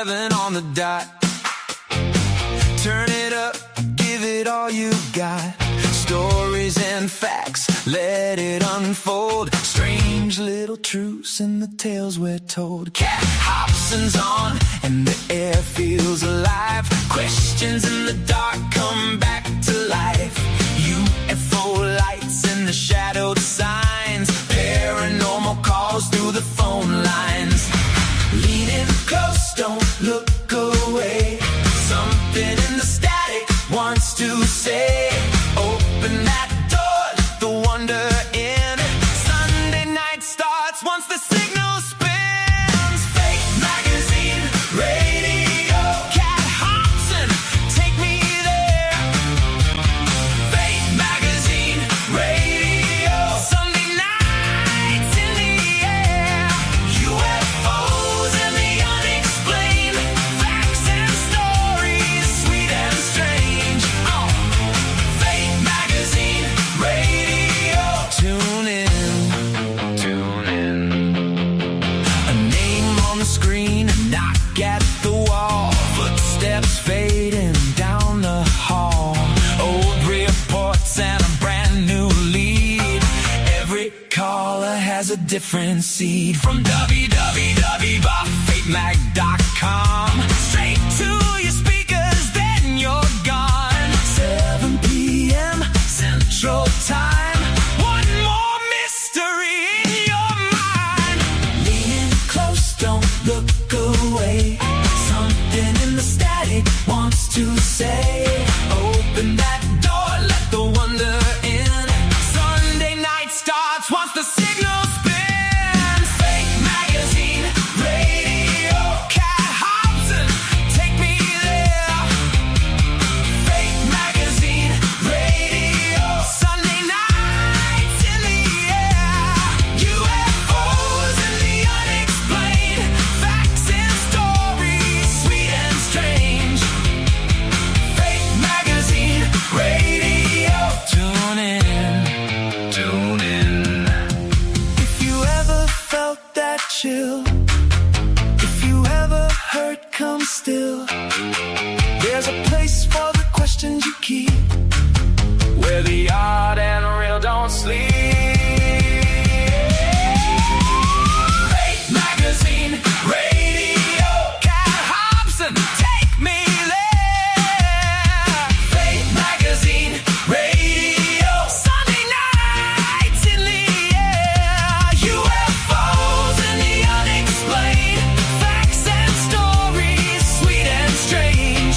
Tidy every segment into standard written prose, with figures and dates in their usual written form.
7 on the dot. Turn it up, give it all you got. Stories and facts, let it unfold. Strange little truths in the tales we're told. Cat Hobson's on, and the air feels alive. Questions in the dark come back to life. UFO lights in the shadowed signs. Paranormal calls through the phone lines. Leaning close, don't look away. Something in the static wants to say, open that door, let the wonder in. Sunday night starts once the signal spins. Fate magazine, radio. Cat Hobson, take me there. Fate magazine, radio. Sunday nights in the air. UFOs and the unexplained. Facts and stories, sweet and strange. Fate magazine, radio. Tune in, tune in. A name on the screen, a knock at the wall. Footsteps fading down the hall. Old reports and a brand new lead. Every caller has a different seed. From www.fatemag.com. Straight to your speakers, then you're gone. 7 p.m. Central Time. One more mystery in your mind. Leaning close, don't look away. Something in the static wants to say, open that door, let the wonder in. Sunday night starts once the signal spins. Fake magazine, radio. Cat Hobson, take me there. Fake magazine, radio. Sunday nights in the air. UFOs and the unexplained. Facts and stories, sweet and strange. Fake magazine, radio. Tune in, tune in. If you ever felt that chill, if you ever heard come still, there's a place for the questions you keep, where the odd and real don't sleep. Fate magazine, radio. Cat Hobson, take me there. Fate magazine, radio. Sunday nights in the air. UFOs and the unexplained. Facts and stories, sweet and strange.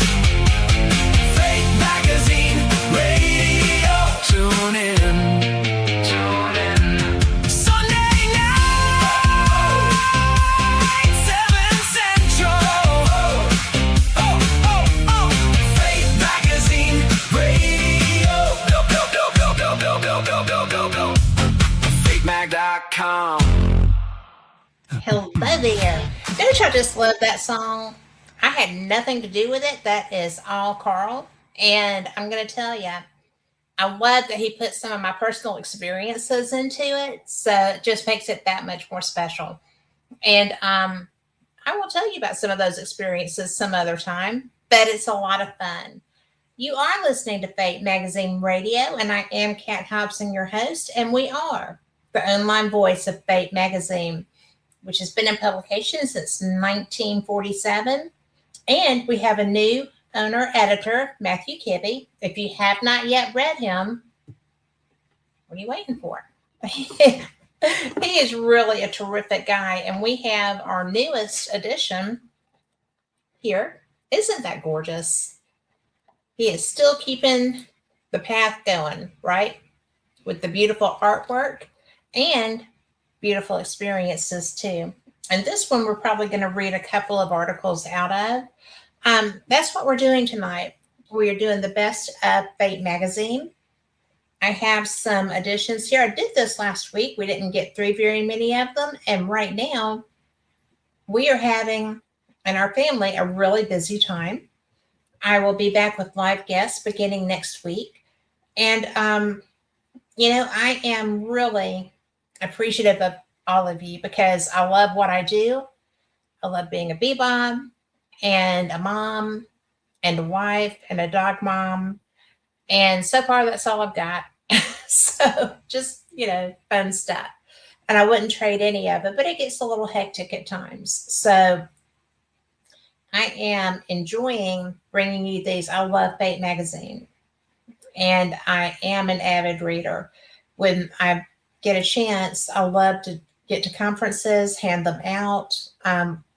Fate magazine, radio. Tune in, tune in. Sunday night, 7 Central. Fate magazine, radio. FateMag.com. Hello there. Don't y'all just love that song? I had nothing to do with it. That is all Carl. And I'm going to tell you, I love that he put some of my personal experiences into it. So it just makes it that much more special. And I will tell you about some of those experiences some other time, but it's a lot of fun. You are listening to Fate Magazine Radio, and I am Kat Hobson, your host, and we are the online voice of Fate Magazine, which has been in publication since 1947. And we have a new owner-editor, Matthew Kibbe. If you have not yet read him, what are you waiting for? He is really a terrific guy, and we have our newest edition here. Isn't that gorgeous? He is still keeping the path going, right? With the beautiful artwork and beautiful experiences too. And this one we're probably going to read a couple of articles out of. That's what we're doing tonight. We are doing the best of Fate Magazine. I have some editions here. I did this last week. We didn't get through very many of them. And right now, we are having, in our family, a really busy time. I will be back with live guests beginning next week. And, I am really appreciative of all of you because I love what I do. I love being a bebop. and a mom and a wife and a dog mom. And so far, that's all I've got. So just, fun stuff. And I wouldn't trade any of it, but it gets a little hectic at times. So I am enjoying bringing you these. I love Fate magazine, and I am an avid reader. When I get a chance, I love to get to conferences, hand them out.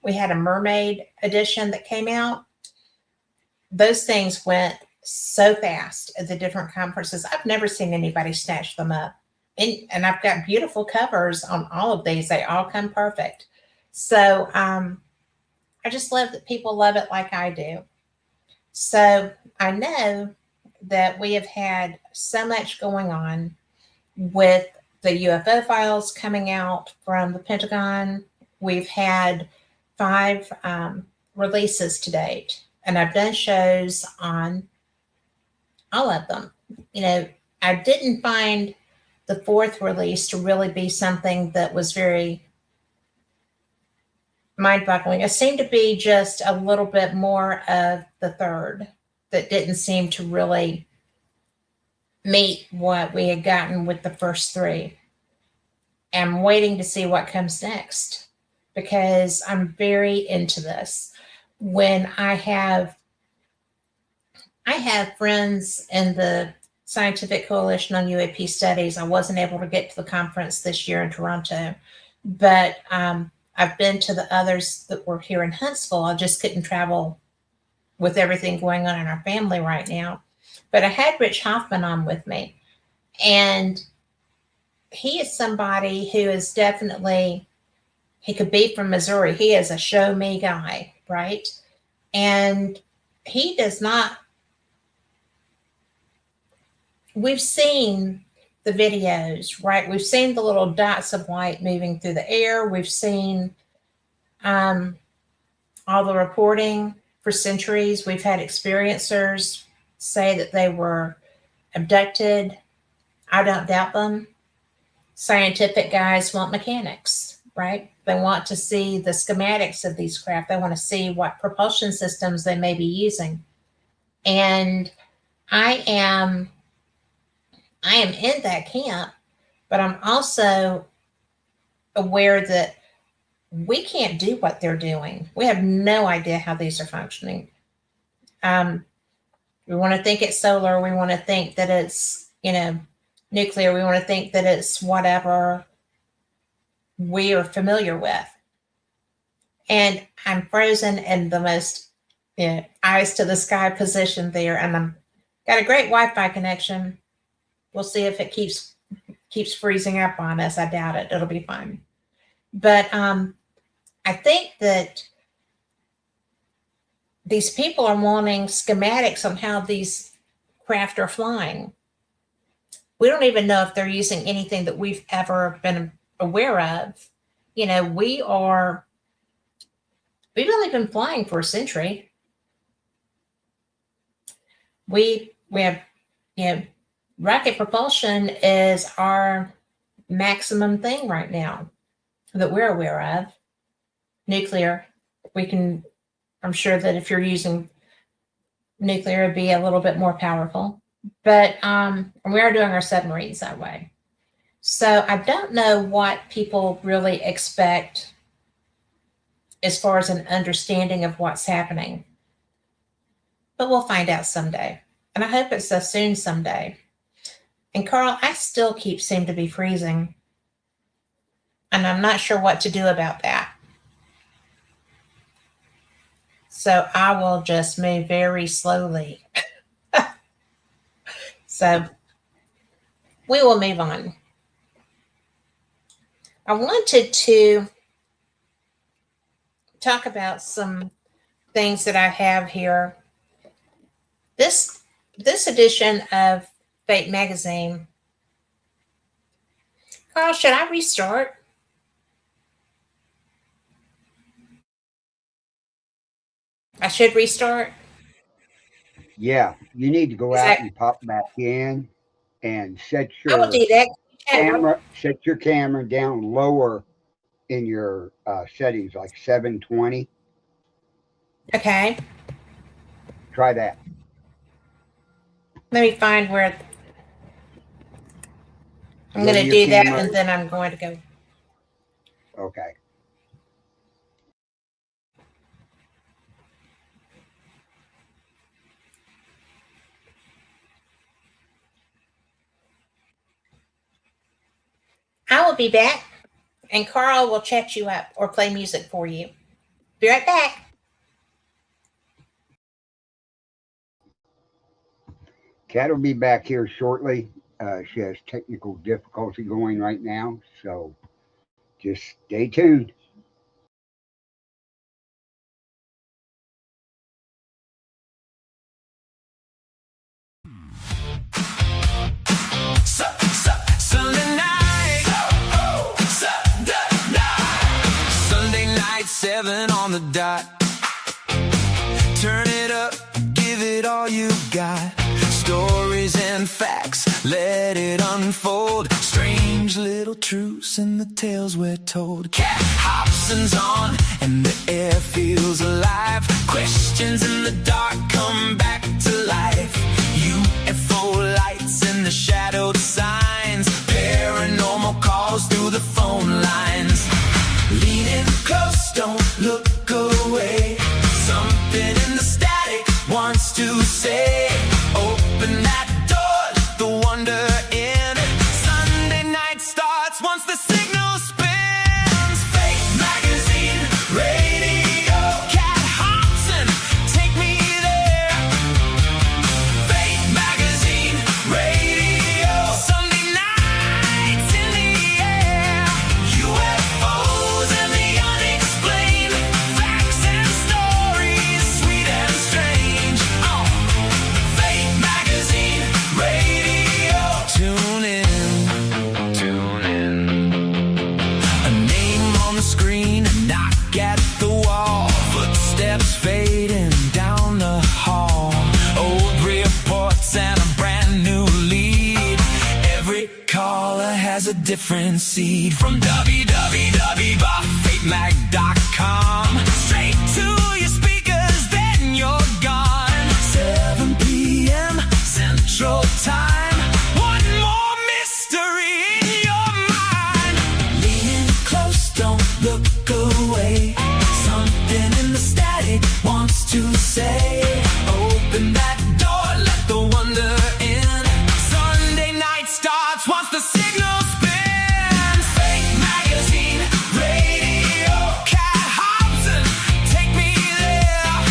We had a mermaid edition that came out. Those things went so fast at the different conferences. I've never seen anybody snatch them up. And I've got beautiful covers on all of these. They all come perfect. So I just love that people love it like I do. So I know that we have had so much going on with the UFO files coming out from the Pentagon. We've had 5 releases to date, and I've done shows on all of them. I didn't find the 4th release to really be something that was very mind boggling. It seemed to be just a little bit more of the 3rd that didn't seem to really meet what we had gotten with the first 3. I'm waiting to see what comes next because I'm very into this. When I have friends in the Scientific Coalition on UAP Studies. I wasn't able to get to the conference this year in Toronto, but I've been to the others that were here in Huntsville. I just couldn't travel with everything going on in our family right now. But I had Rich Hoffman on with me, and he is somebody who is definitely, he could be from Missouri. He is a show me guy, right? And he does not, we've seen the videos, right? We've seen the little dots of light moving through the air. We've seen all the reporting for centuries. We've had experiencers say that they were abducted. I don't doubt them. Scientific guys want mechanics, right? They want to see the schematics of these craft. They want to see what propulsion systems they may be using. And I am in that camp, but I'm also aware that we can't do what they're doing. We have no idea how these are functioning. We want to think it's solar. We want to think that it's, nuclear. We want to think that it's whatever we are familiar with. And I'm frozen in the most eyes to the sky position there, and I'm got a great Wi-Fi connection. We'll see if it keeps freezing up on us. I doubt it. It'll be fine. But I think that these people are wanting schematics on how these craft are flying. We don't even know if they're using anything that we've ever been aware of. We've only been flying for a century. We have, rocket propulsion is our maximum thing right now that we're aware of. Nuclear, I'm sure that if you're using nuclear, it'd be a little bit more powerful. But we are doing our submarines that way. So I don't know what people really expect as far as an understanding of what's happening. But we'll find out someday. And I hope it's so soon someday. And Carl, I still seem to be freezing. And I'm not sure what to do about that. So I will just move very slowly. So we will move on. I wanted to talk about some things that I have here. This edition of Fate magazine. Carl, should I restart? I should restart. Yeah, you need to go Is out that and pop back in and I will do that. set your camera down lower in your settings, like 720. Okay. Try that. Let me find where I'm Go going to to your do that, camera. and then I'm going to go. Okay. I will be back, and Carl will chat you up or play music for you. Be right back. Kat will be back here shortly. She has technical difficulty going right now, so just stay tuned. Sunday night, Sunday night, 7 on the dot. Turn it up, give it all you got. Stories and facts, let it unfold. Strange little truths and the tales we're told. Cat Hobson's on and the air feels alive. Questions in the dark come back to life. UFO lights and the shadowed signs. Paranormal calls through the phone lines. Leaning close, don't look away. Something in the static wants to say, open that door, let the wonder in. Sunday night starts once the signal spins. Fake magazine, radio, Cat Hobson, take me there. Fake magazine, radio, Sunday nights in the air. UFOs and the unexplained, facts and stories, sweet and strange. Fake magazine, radio. Tune in, tune in. A name on the screen, a knock at the wall. Footsteps fading down the hall. Old reports and a brand new lead. Every caller has a different seed. From www.fatemag.com. Straight to your speakers, then you're gone. 7 p.m. Central Time. One more mystery in your mind. Leaning close, don't look away. Something in the static wants to say, open that door, let the wonder in. Sunday night starts once the signal spins. Fake magazine, radio, Cat Hobson, take me there.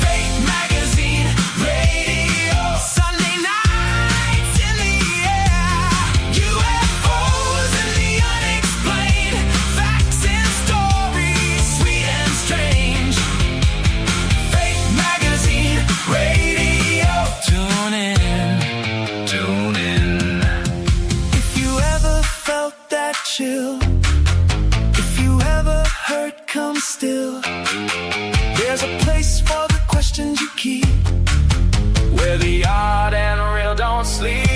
Fake magazine, radio, Sunday nights in the air. UFOs and the unexplained, facts and stories, sweet and strange. Fake magazine, radio, tune in, tune in. If you ever felt that chill, if you ever heard come still, there's a place for the questions you keep, where the odd and real don't sleep.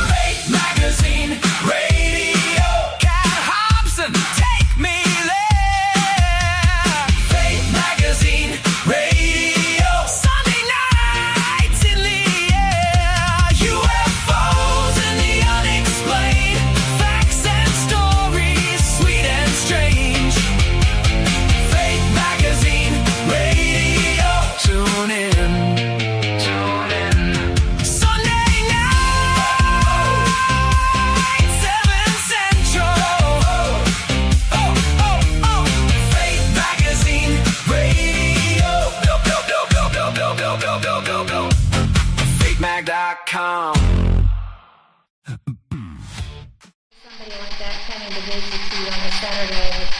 Fake magazine, radio, Cat Hobson, take me there. Fake magazine, radio, Sunday nights in the air. UFOs and the unexplained, facts and stories, sweet and strange. Fake magazine, radio, tune in, tune in. Sunday night, 7 Central. Fake magazine, radio. FakeMag.com. Somebody like that coming to visit you on a Saturday with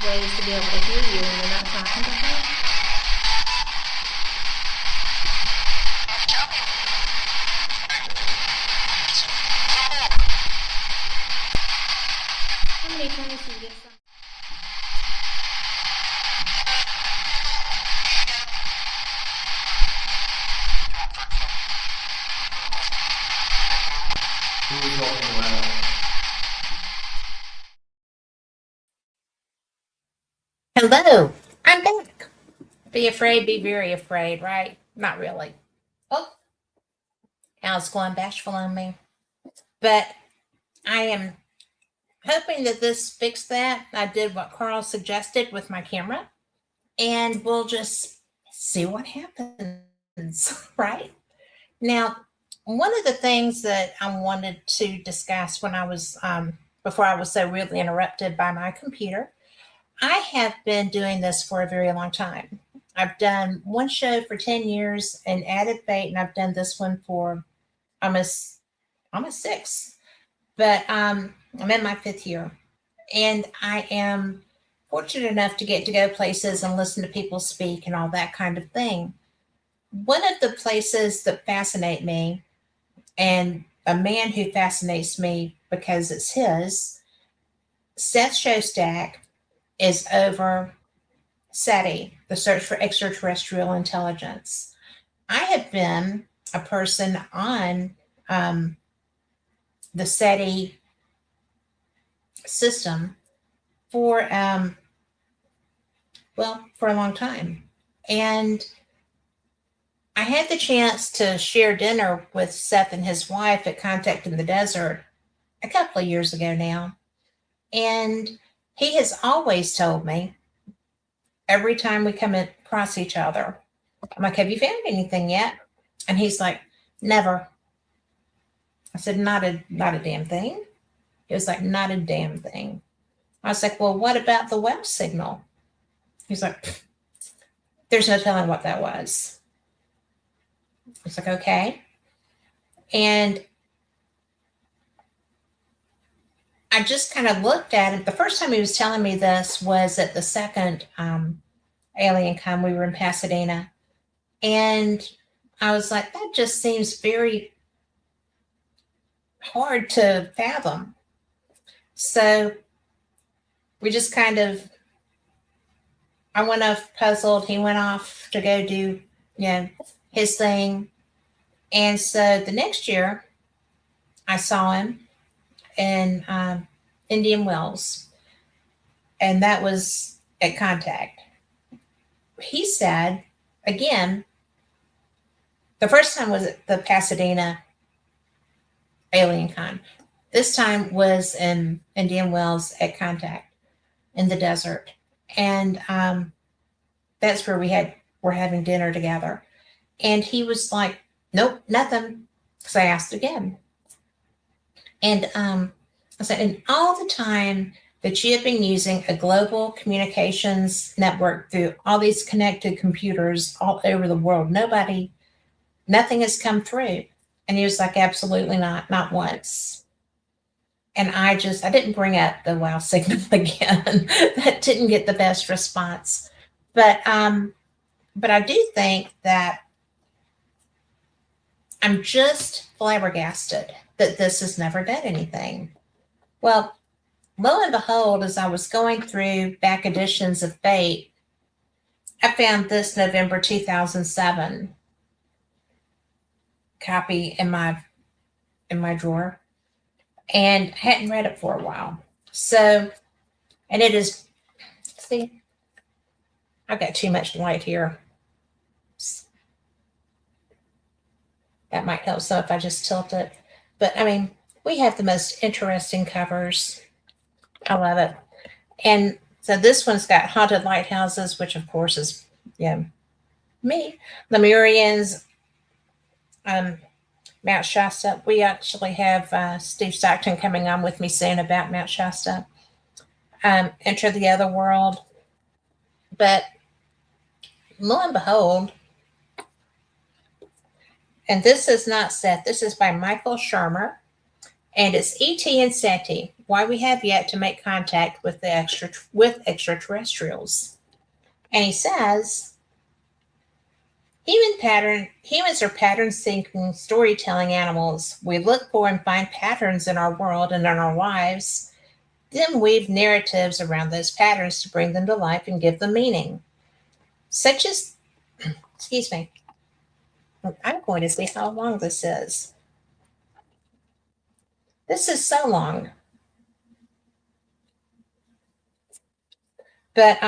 ways to be able to hear you and you're not talking to her. How many times do you get some? Hello, I'm back. Be afraid, be very afraid, right? Not really. Oh, Al's going bashful on me. But I am hoping that this fixed that. I did what Carl suggested with my camera, and we'll just see what happens, right? Now, one of the things that I wanted to discuss when I was, before I was so rudely interrupted by my computer, I have been doing this for a very long time. I've done one show for 10 years and added fate, and I've done this one for almost almost six. But I'm in my fifth year, and I am fortunate enough to get to go places and listen to people speak and all that kind of thing. One of the places that fascinate me, and a man who fascinates me because it's his, Seth Shostak, is over SETI, the Search for Extraterrestrial Intelligence. I have been a person on um, the SETI system for, well, for a long time. And I had the chance to share dinner with Seth and his wife at Contact in the Desert a couple of years ago now. And he has always told me every time we come across each other, I'm like, have you found anything yet? And he's like, never. I said, not a damn thing. He was like, not a damn thing. I was like, well, what about the web signal? He's like, there's no telling what that was. I was like, okay. And I just kind of looked at it. The first time he was telling me this was at the second Alien Con. We were in Pasadena. And I was like, that just seems very hard to fathom. So we just kind of, I went off puzzled. He went off to go do, his thing. And so the next year, I saw him in Indian Wells, and that was at Contact. He said, again, the first time was at the Pasadena Alien Con. This time was in Indian Wells at Contact in the desert. And that's where we're having dinner together. And he was like, nope, nothing. So I asked again. And I said, and all the time that you have been using a global communications network through all these connected computers all over the world, nothing has come through. And he was like, absolutely not once. And I didn't bring up the wow signal again. That didn't get the best response. But I do think that I'm just flabbergasted that this has never done anything. Well, lo and behold, as I was going through back editions of Fate, I found this November 2007 copy in my drawer, and hadn't read it for a while. So, and it is, see, I've got too much light here. That might help some if I just tilt it. But I mean, we have the most interesting covers. I love it. And so this one's got haunted lighthouses, which of course is, me. Lemurians, Mount Shasta. We actually have Steve Stockton coming on with me soon about Mount Shasta. Enter the Other World. But lo and behold, and this is not Seth, this is by Michael Shermer, and it's E.T. and SETI, why we have yet to make contact with extraterrestrials. And he says, humans are pattern-seeking storytelling animals. We look for and find patterns in our world and in our lives, then weave narratives around those patterns to bring them to life and give them meaning. Such as, excuse me, I'm going to see how long this is. This is so long. But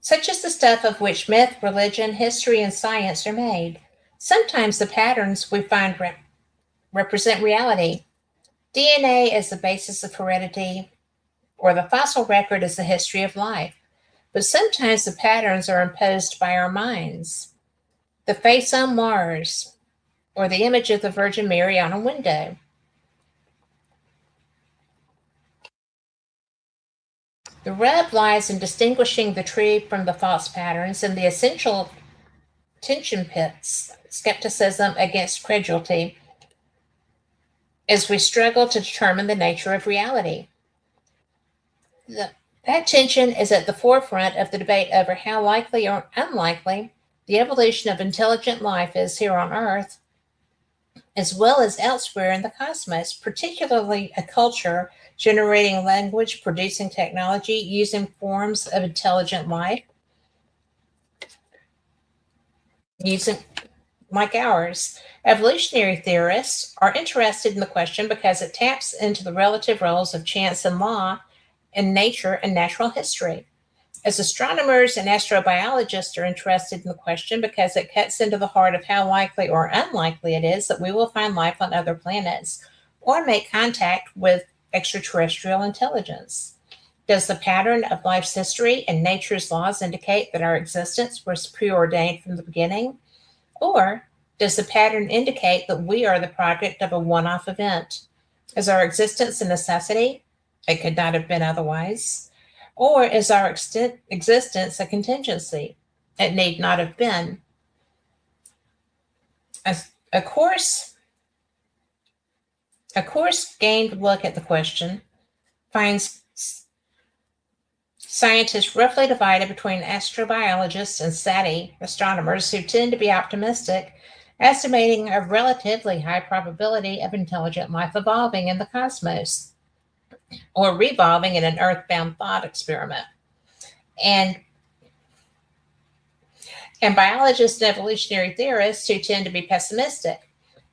such as the stuff of which myth, religion, history, and science are made. Sometimes the patterns we find represent reality. DNA is the basis of heredity, or the fossil record is the history of life. But sometimes the patterns are imposed by our minds. The face on Mars, or the image of the Virgin Mary on a window. The rub lies in distinguishing the true from the false patterns and the essential tension pits, skepticism against credulity, as we struggle to determine the nature of reality. That tension is at the forefront of the debate over how likely or unlikely the evolution of intelligent life is here on Earth, as well as elsewhere in the cosmos, particularly a culture generating language, producing technology, using forms of intelligent life, using like ours. Evolutionary theorists are interested in the question because it taps into the relative roles of chance and law in nature and natural history. As astronomers and astrobiologists are interested in the question because it cuts into the heart of how likely or unlikely it is that we will find life on other planets or make contact with extraterrestrial intelligence. Does the pattern of life's history and nature's laws indicate that our existence was preordained from the beginning? Or does the pattern indicate that we are the product of a one-off event? Is our existence a necessity? It could not have been otherwise. Or is our existence a contingency? It need not have been. A course gained look at the question finds scientists roughly divided between astrobiologists and SETI astronomers who tend to be optimistic, estimating a relatively high probability of intelligent life evolving in the cosmos or revolving in an earthbound thought experiment. And biologists and evolutionary theorists who tend to be pessimistic,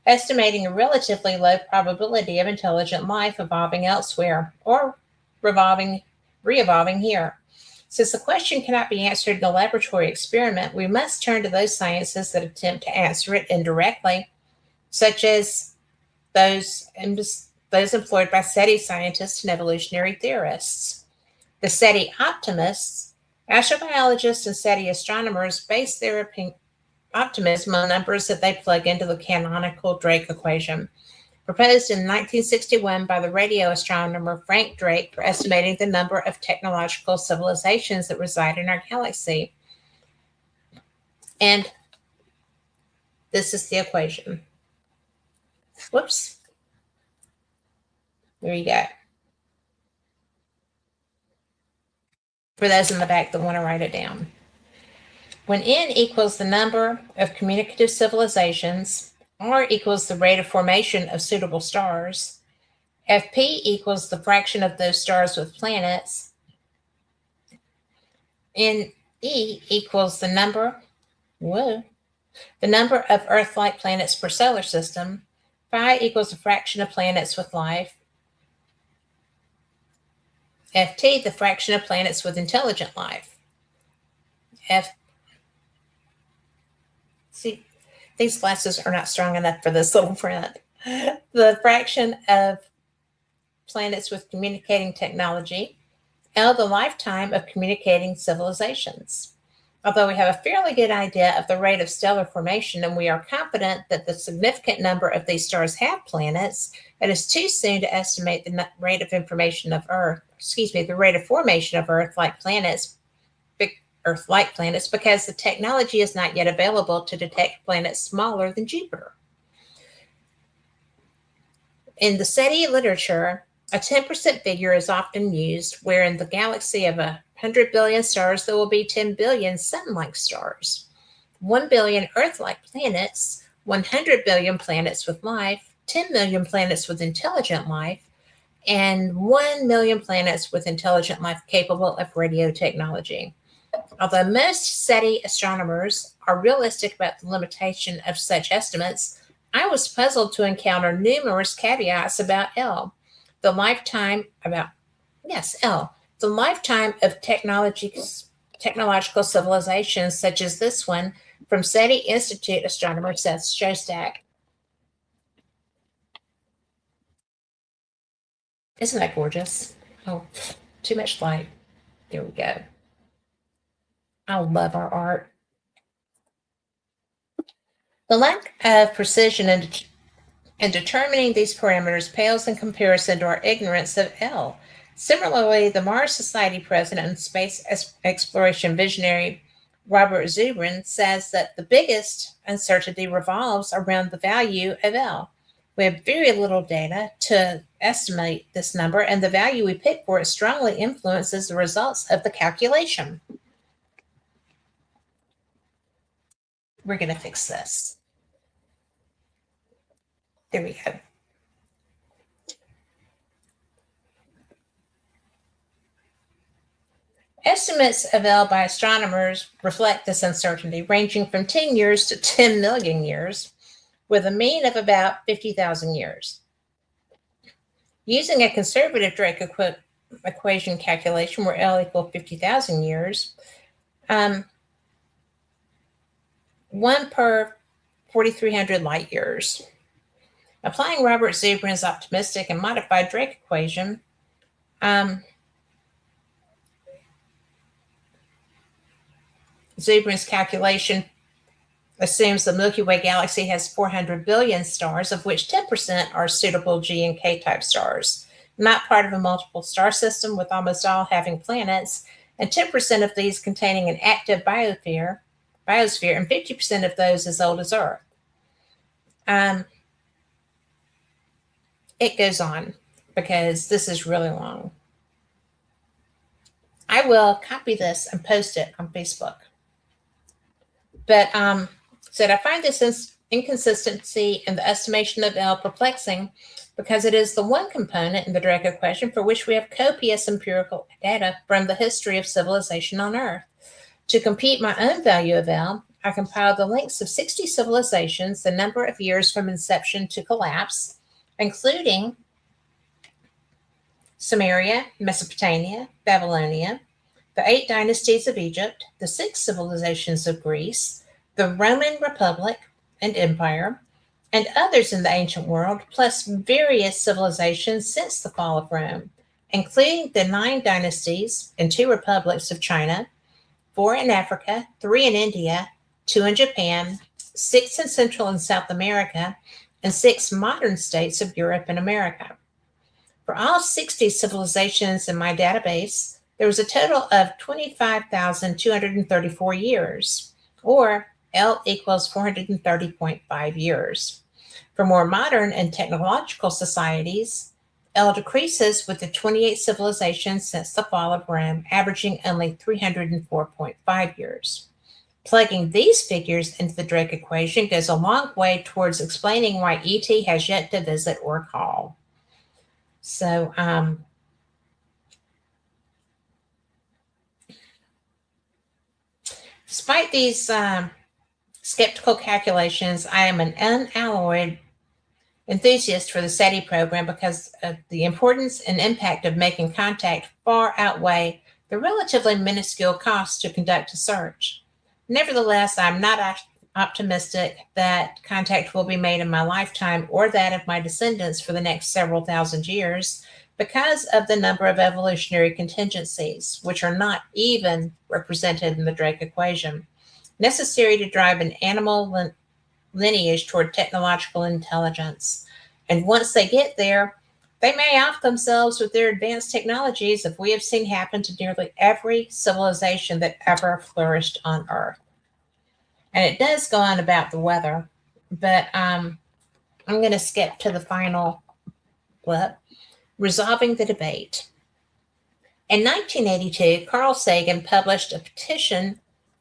estimating a relatively low probability of intelligent life evolving elsewhere or re-evolving here. Since the question cannot be answered in a laboratory experiment, we must turn to those sciences that attempt to answer it indirectly, such as those employed by SETI scientists and evolutionary theorists. The SETI optimists, astrobiologists and SETI astronomers base their optimism on numbers that they plug into the canonical Drake equation, proposed in 1961 by the radio astronomer Frank Drake for estimating the number of technological civilizations that reside in our galaxy. And this is the equation. Whoops. There you go. For those in the back that want to write it down. When n equals the number of communicative civilizations, r equals the rate of formation of suitable stars, fp equals the fraction of those stars with planets, ne equals the number of Earth-like planets per solar system, phi equals the fraction of planets with life, ft the fraction of planets with intelligent life. See, these glasses are not strong enough for this little print. The fraction of planets with communicating technology, L the lifetime of communicating civilizations. Although we have a fairly good idea of the rate of stellar formation and we are confident that the significant number of these stars have planets, it is too soon to estimate the rate of formation of Earth-like planets because the technology is not yet available to detect planets smaller than Jupiter. In the SETI literature, a 10% figure is often used, where in the galaxy of 100 billion stars, there will be 10 billion sun-like stars, 1 billion Earth-like planets, 100 billion planets with life, 10 million planets with intelligent life, and 1 million planets with intelligent life capable of radio technology. Although most SETI astronomers are realistic about the limitation of such estimates, I was puzzled to encounter numerous caveats about L. The lifetime of technological technological civilizations such as this one from SETI Institute astronomer Seth Shostak. Isn't that gorgeous? Oh, too much light. There we go. I love our art. The lack of precision in determining these parameters pales in comparison to our ignorance of L. Similarly, the Mars Society president and space exploration visionary Robert Zubrin says that the biggest uncertainty revolves around the value of L. We have very little data to estimate this number, and the value we pick for it strongly influences the results of the calculation. We're going to fix this. There we go. Estimates of L by astronomers reflect this uncertainty, ranging from 10 years to 10 million years, with a mean of about 50,000 years. Using a conservative Drake equation calculation where L equals 50,000 years, 1 per 4,300 light years. Applying Robert Zubrin's optimistic and modified Drake equation, Zubrin's calculation assumes the Milky Way galaxy has 400 billion stars, of which 10% are suitable G and K type stars, not part of a multiple star system, with almost all having planets, and 10% of these containing an active biosphere, and 50% of those as old as Earth. It goes on because this is really long. I will copy this and post it on Facebook. But said I find this inconsistency in the estimation of L perplexing because it is the one component in the Drake equation for which we have copious empirical data from the history of civilization on Earth. To compute my own value of L, I compiled the lengths of 60 civilizations, the number of years from inception to collapse, including Sumeria, Mesopotamia, Babylonia, the 8 dynasties of Egypt, the 6 civilizations of Greece, the Roman Republic and Empire, and others in the ancient world, plus various civilizations since the fall of Rome, including the 9 dynasties and 2 republics of China, 4 in Africa, 3 in India, 2 in Japan, 6 in Central and South America, and 6 modern states of Europe and America. For all 60 civilizations in my database, there was a total of 25,234 years, or L equals 430.5 years. For more modern and technological societies, L decreases with the 28 civilizations since the fall of Rome, averaging only 304.5 years. Plugging these figures into the Drake equation goes a long way towards explaining why ET has yet to visit or call. So, despite these skeptical calculations, I am an unalloyed enthusiast for the SETI program because of the importance and impact of making contact far outweigh the relatively minuscule cost to conduct a search. Nevertheless, I'm not optimistic that contact will be made in my lifetime or that of my descendants for the next several thousand years because of the number of evolutionary contingencies, which are not even represented in the Drake equation, necessary to drive an animal lineage toward technological intelligence. And once they get there, they may off themselves with their advanced technologies, as we have seen happen to nearly every civilization that ever flourished on Earth. And it does go on about the weather, but I'm going to skip to the final blip, resolving the debate. In 1982, Carl Sagan published a petition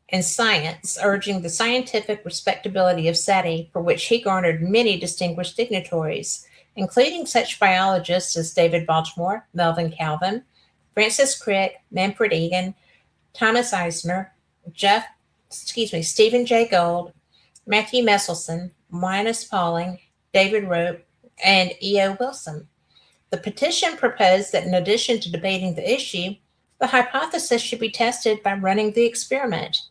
in Science urging the scientific respectability of SETI, for which he garnered many distinguished dignitaries, including such biologists as David Baltimore, Melvin Calvin, Francis Crick, Manfred Egan, Thomas Eisner, Stephen Jay Gould, Matthew Meselson, Linus Pauling, David Rope, and E.O. Wilson. The petition proposed that in addition to debating the issue, The hypothesis should be tested by running the experiment.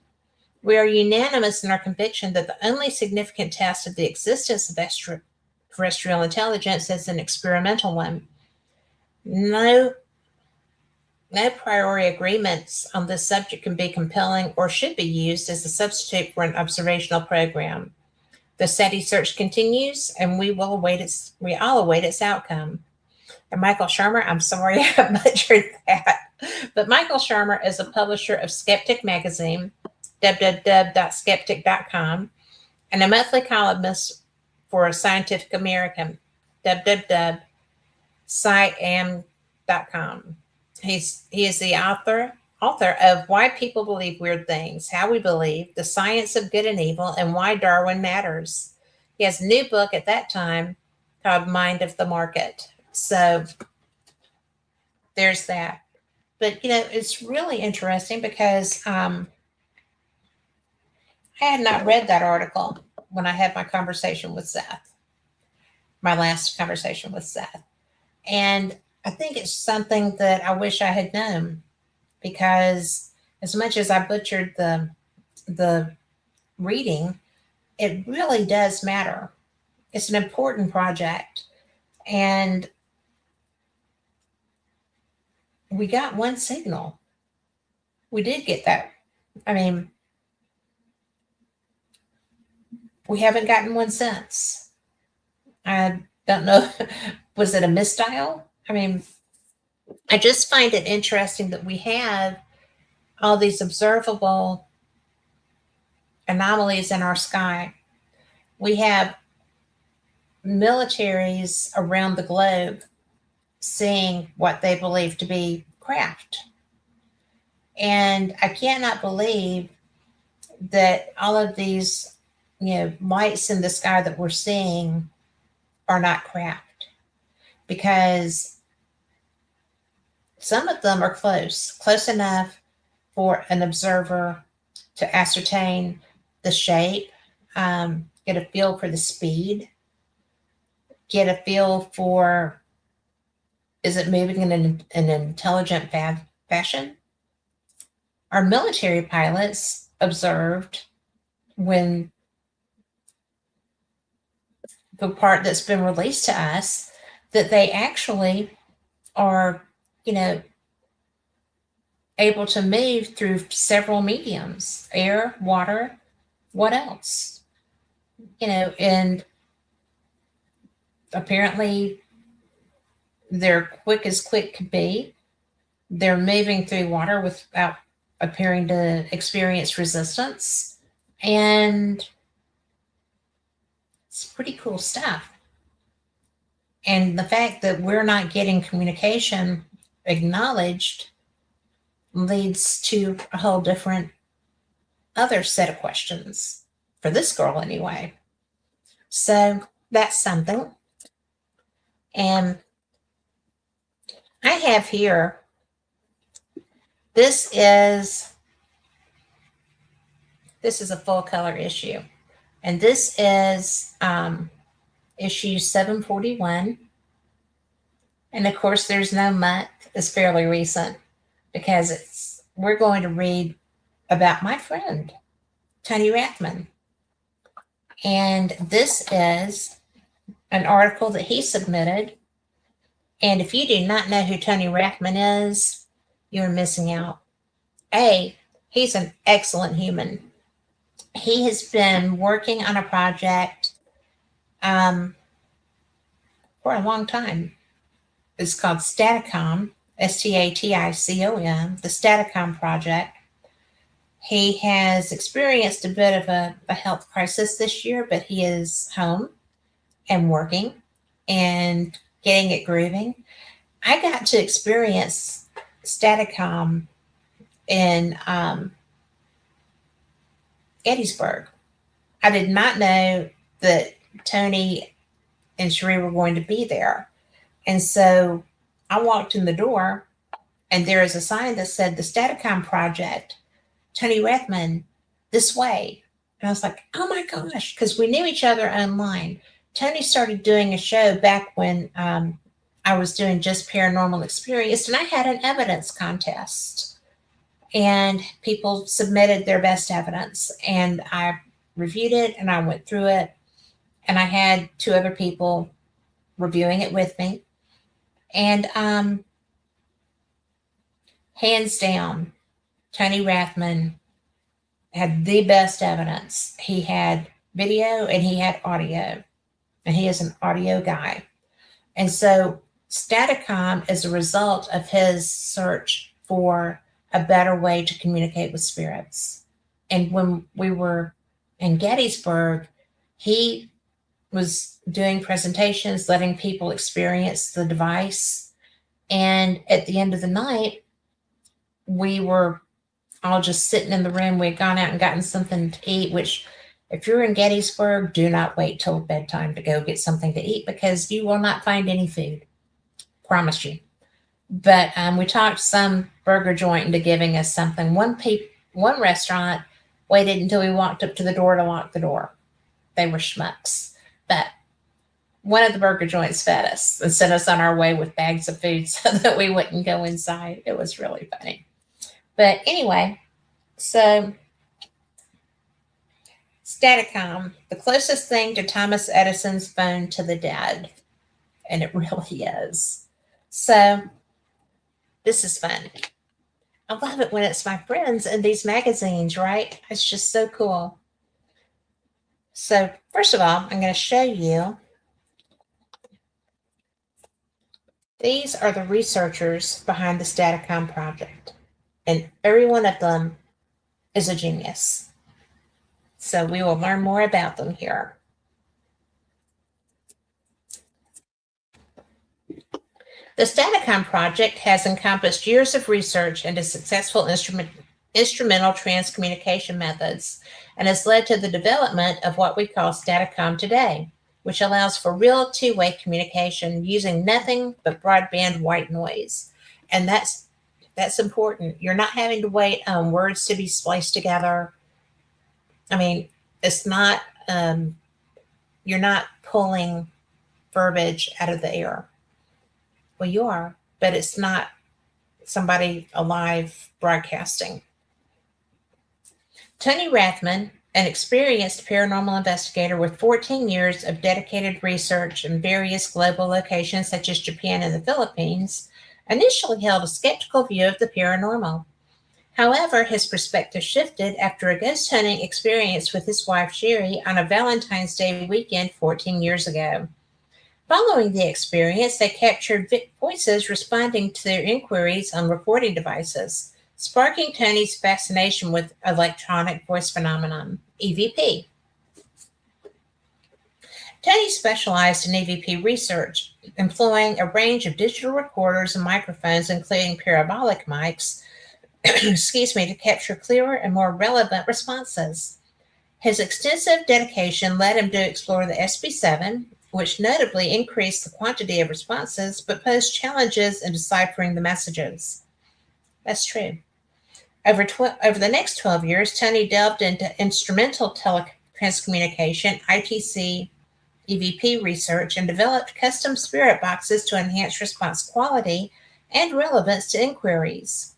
We are unanimous in our conviction that the only significant test of the existence of extraterrestrial intelligence is an experimental one. No priori agreements on this subject can be compelling or should be used as a substitute for an observational program. The SETI search continues, and we all await its outcome. And Michael Shermer, I'm sorry I butchered that, but Michael Shermer is a publisher of Skeptic Magazine, www.skeptic.com, and a monthly columnist for Scientific American, www.sciam.com. He is the author of Why People Believe Weird Things, How We Believe, The Science of Good and Evil, and Why Darwin Matters. He has a new book at that time called Mind of the Market. So there's that. But, it's really interesting because I had not read that article when I had my conversation with Seth, my last conversation with Seth. And I think it's something that I wish I had known, because as much as I butchered the reading, it really does matter. It's an important project. And we got one signal. We did get that. I mean, we haven't gotten one since. I don't know. Was it a misdial? I mean, I just find it interesting that we have all these observable anomalies in our sky. We have militaries around the globe seeing what they believe to be craft. And I cannot believe that all of these, lights in the sky that we're seeing are not craft, because some of them are close enough for an observer to ascertain the shape, get a feel for the speed, get a feel for, is it moving in an intelligent fashion? Our military pilots observed, when the part that's been released to us, that they actually are, able to move through several mediums: air, water, what else? And apparently they're quick as quick could be. They're moving through water without appearing to experience resistance. And it's pretty cool stuff. And the fact that we're not getting communication acknowledged leads to a whole different other set of questions for this girl anyway. So that's something. And I have here, this is a full color issue, and this is issue 741. And of course, there's no month. It's fairly recent, because we're going to read about my friend, Tony Rathman. And this is an article that he submitted. And if you do not know who Tony Rathman is, you're missing out. He's an excellent human. He has been working on a project for a long time. It's called Staticom, Staticom, the Staticom project. He has experienced a bit of a health crisis this year, but he is home and working and getting it grooving. I got to experience Staticom in Gettysburg. I did not know that Tony and Cherie were going to be there. And so I walked in the door, and there is a sign that said the Staticom project, Tony Rathman, this way. And I was like, oh my gosh, because we knew each other online. Tony started doing a show back when I was doing just paranormal experience, and I had an evidence contest. And people submitted their best evidence, and I reviewed it and I went through it, and I had two other people reviewing it with me. And hands down, Tony Rathman had the best evidence. He had video and he had audio, and he is an audio guy. And so Staticom is a result of his search for a better way to communicate with spirits. And when we were in Gettysburg, he was doing presentations, letting people experience the device. And at the end of the night, we were all just sitting in the room. We had gone out and gotten something to eat, which, if you're in Gettysburg, do not wait till bedtime to go get something to eat, because you will not find any food. Promise you. But we talked some burger joint into giving us something. One restaurant waited until we walked up to the door to lock the door. They were schmucks. But one of the burger joints fed us and sent us on our way with bags of food so that we wouldn't go inside. It was really funny. But anyway, so Staticom, the closest thing to Thomas Edison's phone to the dead. And it really is. So this is fun. I love it when it's my friends in these magazines, right? It's just so cool. So first of all, I'm going to show you. These are the researchers behind the Staticom project. And every one of them is a genius. So we will learn more about them here. The Staticom project has encompassed years of research into successful instrumental transcommunication methods, and has led to the development of what we call Staticom today, which allows for real two-way communication using nothing but broadband white noise. And that's important. You're not having to wait on words to be spliced together. I mean, it's not, you're not pulling verbiage out of the air. Well, you are, but it's not somebody alive broadcasting. Tony Rathman, an experienced paranormal investigator with 14 years of dedicated research in various global locations such as Japan and the Philippines, initially held a skeptical view of the paranormal. However, his perspective shifted after a ghost hunting experience with his wife Sherry on a Valentine's Day weekend 14 years ago. Following the experience, they captured voices responding to their inquiries on recording devices, sparking Tony's fascination with electronic voice phenomenon, EVP. Tony specialized in EVP research, employing a range of digital recorders and microphones, including parabolic mics, to capture clearer and more relevant responses. His extensive dedication led him to explore the SB7, which notably increased the quantity of responses, but posed challenges in deciphering the messages. That's true. Over the next 12 years, Tony delved into instrumental teletranscommunication, ITC, EVP research, and developed custom spirit boxes to enhance response quality and relevance to inquiries.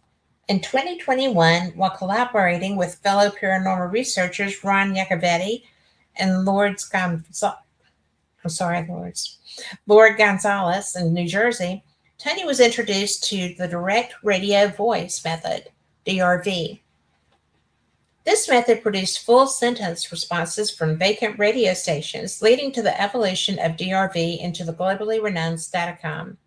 In 2021, while collaborating with fellow paranormal researchers Ron Iacovetti and Lord Gonzalez in New Jersey, Tony was introduced to the direct radio voice method, DRV. This method produced full sentence responses from vacant radio stations, leading to the evolution of DRV into the globally renowned Staticom.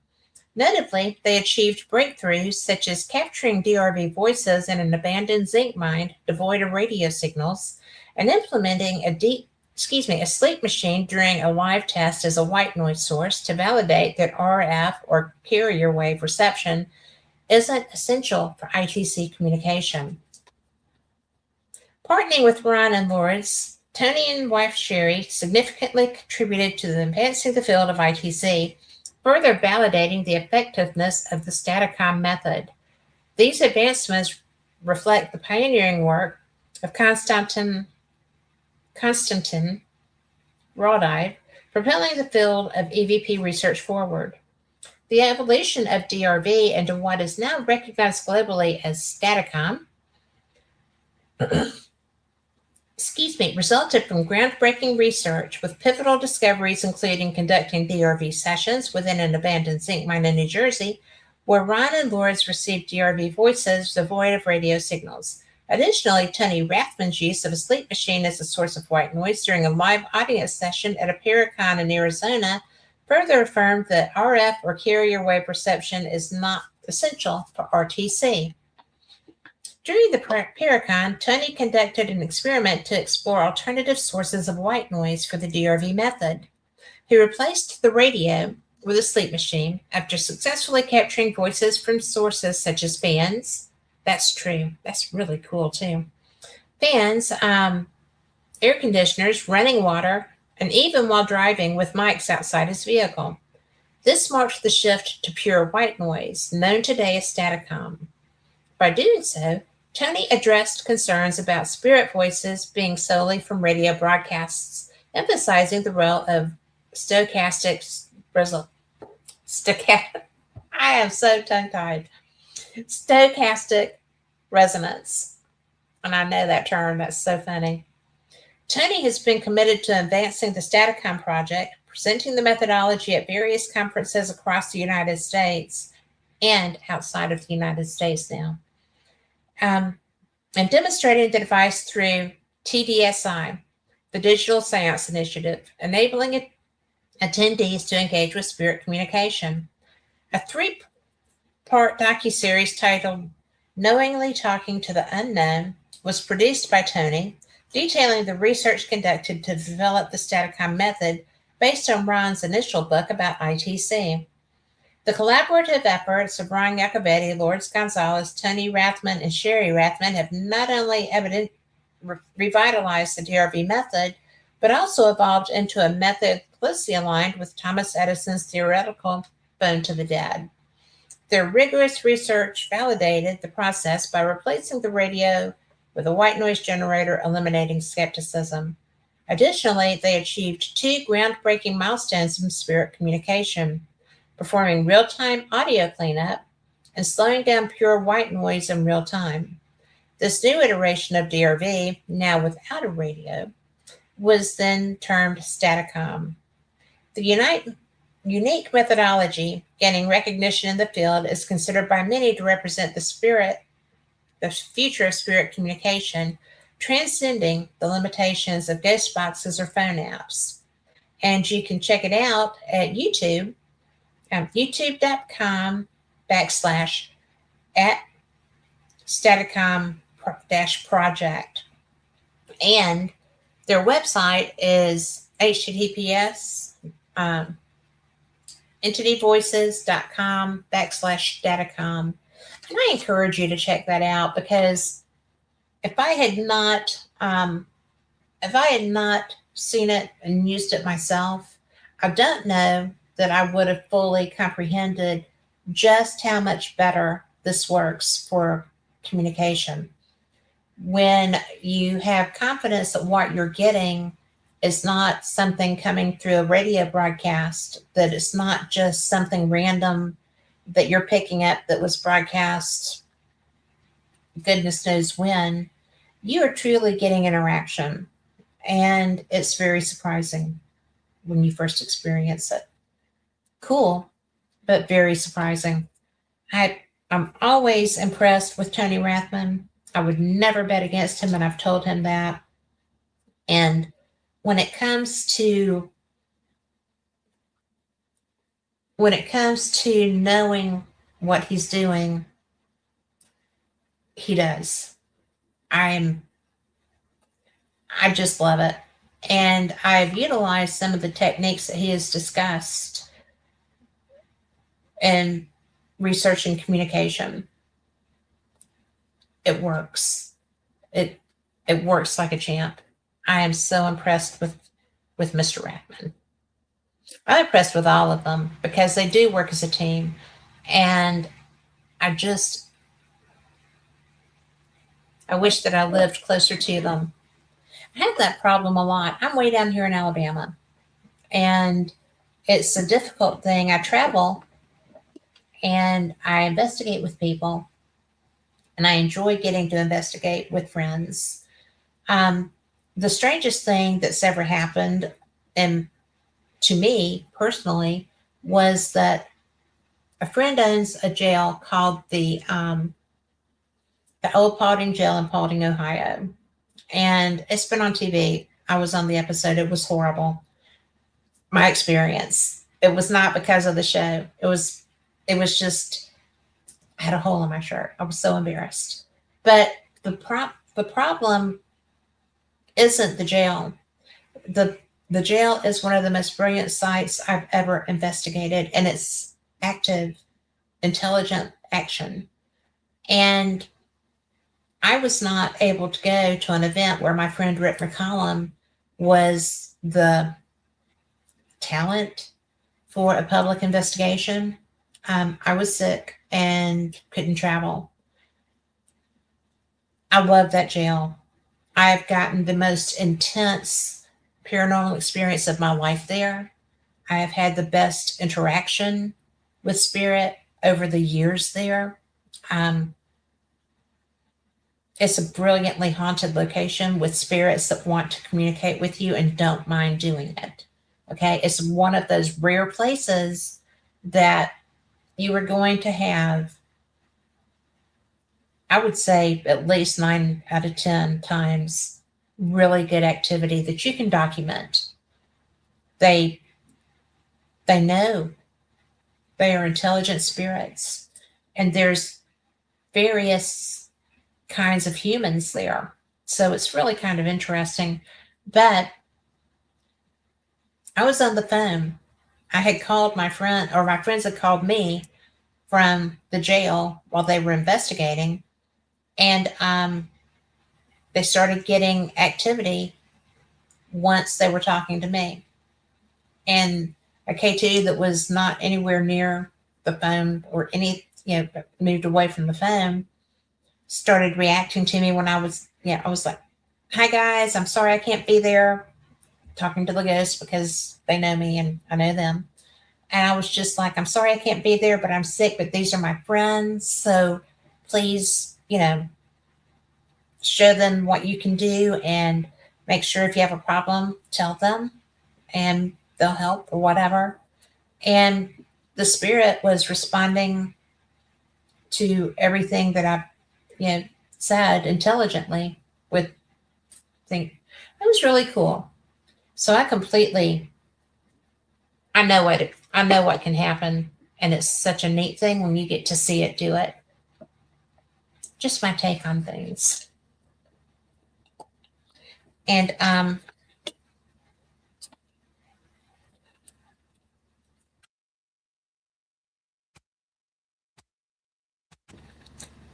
Notably, they achieved breakthroughs such as capturing DRV voices in an abandoned zinc mine devoid of radio signals, and implementing a sleep machine during a live test as a white noise source to validate that RF, or carrier wave reception, isn't essential for ITC communication. Partnering with Ron and Lawrence, Tony and wife Sherry significantly contributed to advancing the field of ITC, further validating the effectiveness of the Staticom method. These advancements reflect the pioneering work of Konstantin Raudive, propelling the field of EVP research forward. The evolution of DRV into what is now recognized globally as Staticom resulted from groundbreaking research with pivotal discoveries including conducting DRV sessions within an abandoned zinc mine in New Jersey, where Ron and Lourdes received DRV voices devoid of radio signals. Additionally, Tony Rathman's use of a sleep machine as a source of white noise during a live audience session at a Paracon in Arizona further affirmed that RF or carrier wave reception is not essential for RTC. During the Paracon, Tony conducted an experiment to explore alternative sources of white noise for the DRV method. He replaced the radio with a sleep machine after successfully capturing voices from sources such as fans. That's true. That's really cool too. Fans, air conditioners, running water, and even while driving with mics outside his vehicle. This marked the shift to pure white noise, known today as Staticom. By doing so, Tony addressed concerns about spirit voices being solely from radio broadcasts, emphasizing the role of stochastic I am so tongue-tied. Stochastic resonance. And I know that term, that's so funny. Tony has been committed to advancing the Staticom project, presenting the methodology at various conferences across the United States and outside of the United States now. And demonstrating the device through TDSI, the Digital Science Initiative, enabling attendees to engage with spirit communication. A 3-part docuseries titled Knowingly Talking to the Unknown was produced by Tony, detailing the research conducted to develop the Staticom method based on Ron's initial book about ITC. The collaborative efforts of Ron Jacobetti, Lourdes Gonzalez, Tony Rathman, and Sherry Rathman have not only revitalized the DRV method, but also evolved into a method closely aligned with Thomas Edison's theoretical phone to the dead. Their rigorous research validated the process by replacing the radio with a white noise generator, eliminating skepticism. Additionally, they achieved 2 groundbreaking milestones in spirit communication: performing real-time audio cleanup and slowing down pure white noise in real time. This new iteration of DRV, now without a radio, was then termed Staticom. The unique methodology, gaining recognition in the field, is considered by many to represent the future of spirit communication, transcending the limitations of ghost boxes or phone apps. And you can check it out at YouTube, youtube.com/@Staticom-project. And their website is https entityvoices.com/Staticom. And I encourage you to check that out, because if I had not seen it and used it myself, I don't know that I would have fully comprehended just how much better this works for communication. When you have confidence that what you're getting is not something coming through a radio broadcast, that it's not just something random that you're picking up that was broadcast goodness knows when, you are truly getting interaction. And it's very surprising when you first experience it. Cool, but very surprising. I'm always impressed with Tony Rathman. I would never bet against him, and I've told him that. And when it comes to knowing what he's doing, he does. I just love it. And I've utilized some of the techniques that he has discussed in researching communication. It works. It works like a champ. I am so impressed with Mr. Rathman. I'm impressed with all of them because they do work as a team. And I wish that I lived closer to them. I have that problem a lot. I'm way down here in Alabama, and it's a difficult thing. I travel and I investigate with people, and I enjoy getting to investigate with friends. Um, the strangest thing that's ever happened, and to me personally, was that a friend owns a jail called the Old Paulding Jail in Paulding, Ohio, and it's been on TV. I was on the episode. It was horrible. My experience. It was not because of the show. It was just I had a hole in my shirt. I was so embarrassed. But the problem isn't the jail. The the jail is one of the most brilliant sites I've ever investigated, and it's active, intelligent action. And I was not able to go to an event where my friend Rick McCollum was the talent for a public investigation. I was sick and couldn't travel. I love that jail. I've gotten the most intense paranormal experience of my life there. I have had the best interaction with spirit over the years there. Um, it's a brilliantly haunted location with spirits that want to communicate with you and don't mind doing it. Okay, it's one of those rare places that you are going to have, I would say, at least 9 out of 10 times really good activity that you can document. They they know they are intelligent spirits, and there's various kinds of humans there. So it's really kind of interesting. But I was on the phone. I had called my friend, or my friends had called me from the jail while they were investigating, and they started getting activity once they were talking to me. And a K2 that was not anywhere near the phone or moved away from the phone started reacting to me when I was like, hi guys, I'm sorry I can't be there, talking to the ghosts because they know me and I know them. And I was just like, I'm sorry I can't be there, but I'm sick, but these are my friends. So please, show them what you can do and make sure if you have a problem, tell them and they'll help or whatever. And the spirit was responding to everything that I, said intelligently with think it was really cool. So I know what can happen, and it's such a neat thing when you get to see it do it. Just my take on things.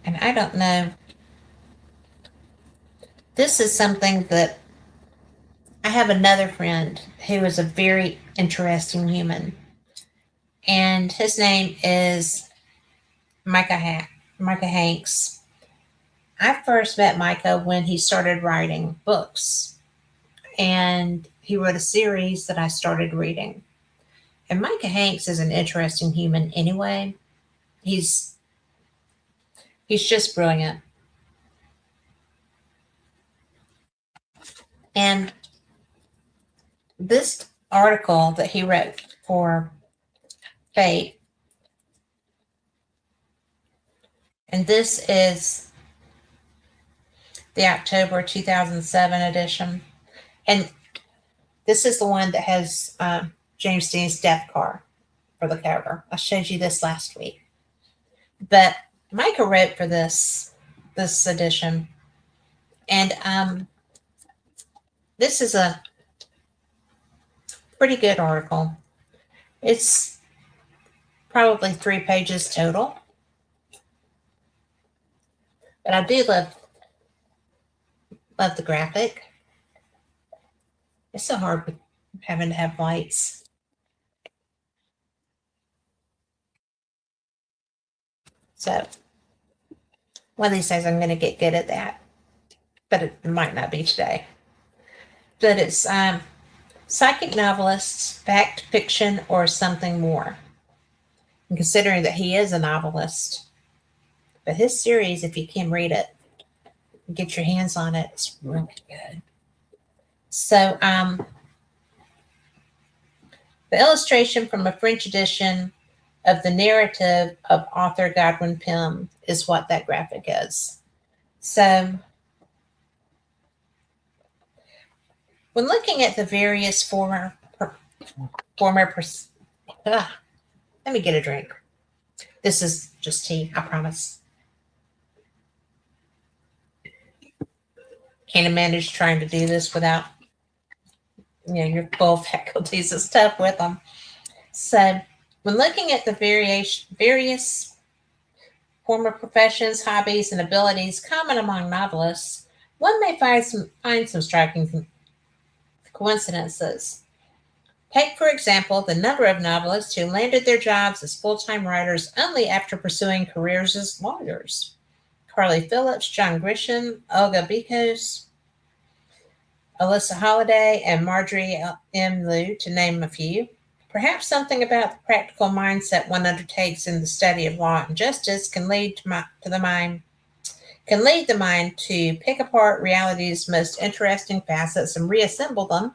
And I don't know. This is something that I have another friend who is a very interesting human, and his name is Micah Hanks. I first met Micah when he started writing books, and he wrote a series that I started reading. And Micah Hanks is an interesting human anyway. He's he's just brilliant. And this article that he wrote for Fate, and this is the October 2007 edition, and this is the one that has James Dean's death car for the cover. I showed you this last week. But Micah wrote for this edition, and this is a pretty good article. It's probably 3 pages total, but I do love the graphic. It's so hard with having to have lights. So one of these days I'm going to get good at that, but it might not be today. But it's psychic novelists, fact fiction, or something more. and considering that he is a novelist. But his series, if you can read it, get your hands on it, it's really good. So, the illustration from a French edition of the narrative of author Godwin Pym is what that graphic is. So, when looking at the various let me get a drink. This is just tea, I promise. Can't manage trying to do this without, your full faculties and stuff with them. So, when looking at the various former professions, hobbies, and abilities common among novelists, one may find some striking coincidences. Take, for example, the number of novelists who landed their jobs as full-time writers only after pursuing careers as lawyers. Carly Phillips, John Grisham, Olga Bikos, Alyssa Holliday, and Marjorie M. Liu, to name a few. Perhaps something about the practical mindset one undertakes in the study of law and justice can lead the mind to pick apart reality's most interesting facets and reassemble them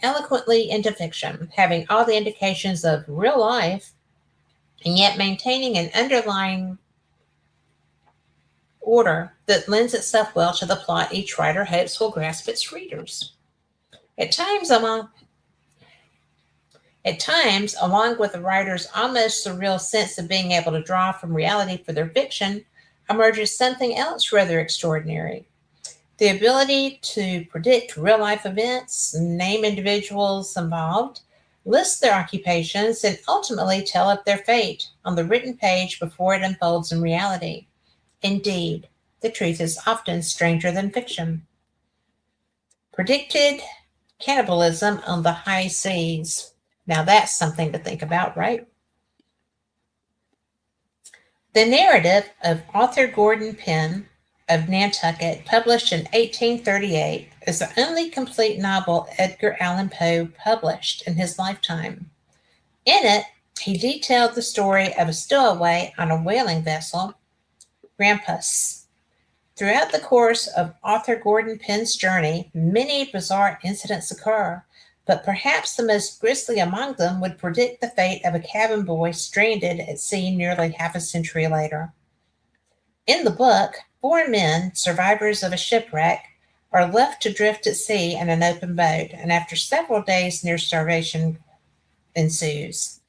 eloquently into fiction, having all the indications of real life and yet maintaining an underlying order that lends itself well to the plot each writer hopes will grasp its readers. At times, along with the writer's almost surreal sense of being able to draw from reality for their fiction, emerges something else rather extraordinary. The ability to predict real-life events, name individuals involved, list their occupations, and ultimately tell of their fate on the written page before it unfolds in reality. Indeed, the truth is often stranger than fiction. Predicted cannibalism on the high seas. Now that's something to think about, right? The narrative of author Gordon Pym of Nantucket, published in 1838, is the only complete novel Edgar Allan Poe published in his lifetime. In it, he detailed the story of a stowaway on a whaling vessel, Grampus. Throughout the course of author Gordon Pym's journey, many bizarre incidents occur, but perhaps the most grisly among them would predict the fate of a cabin boy stranded at sea nearly half a century later. In the book, 4 men, survivors of a shipwreck, are left to drift at sea in an open boat, and after several days near starvation ensues.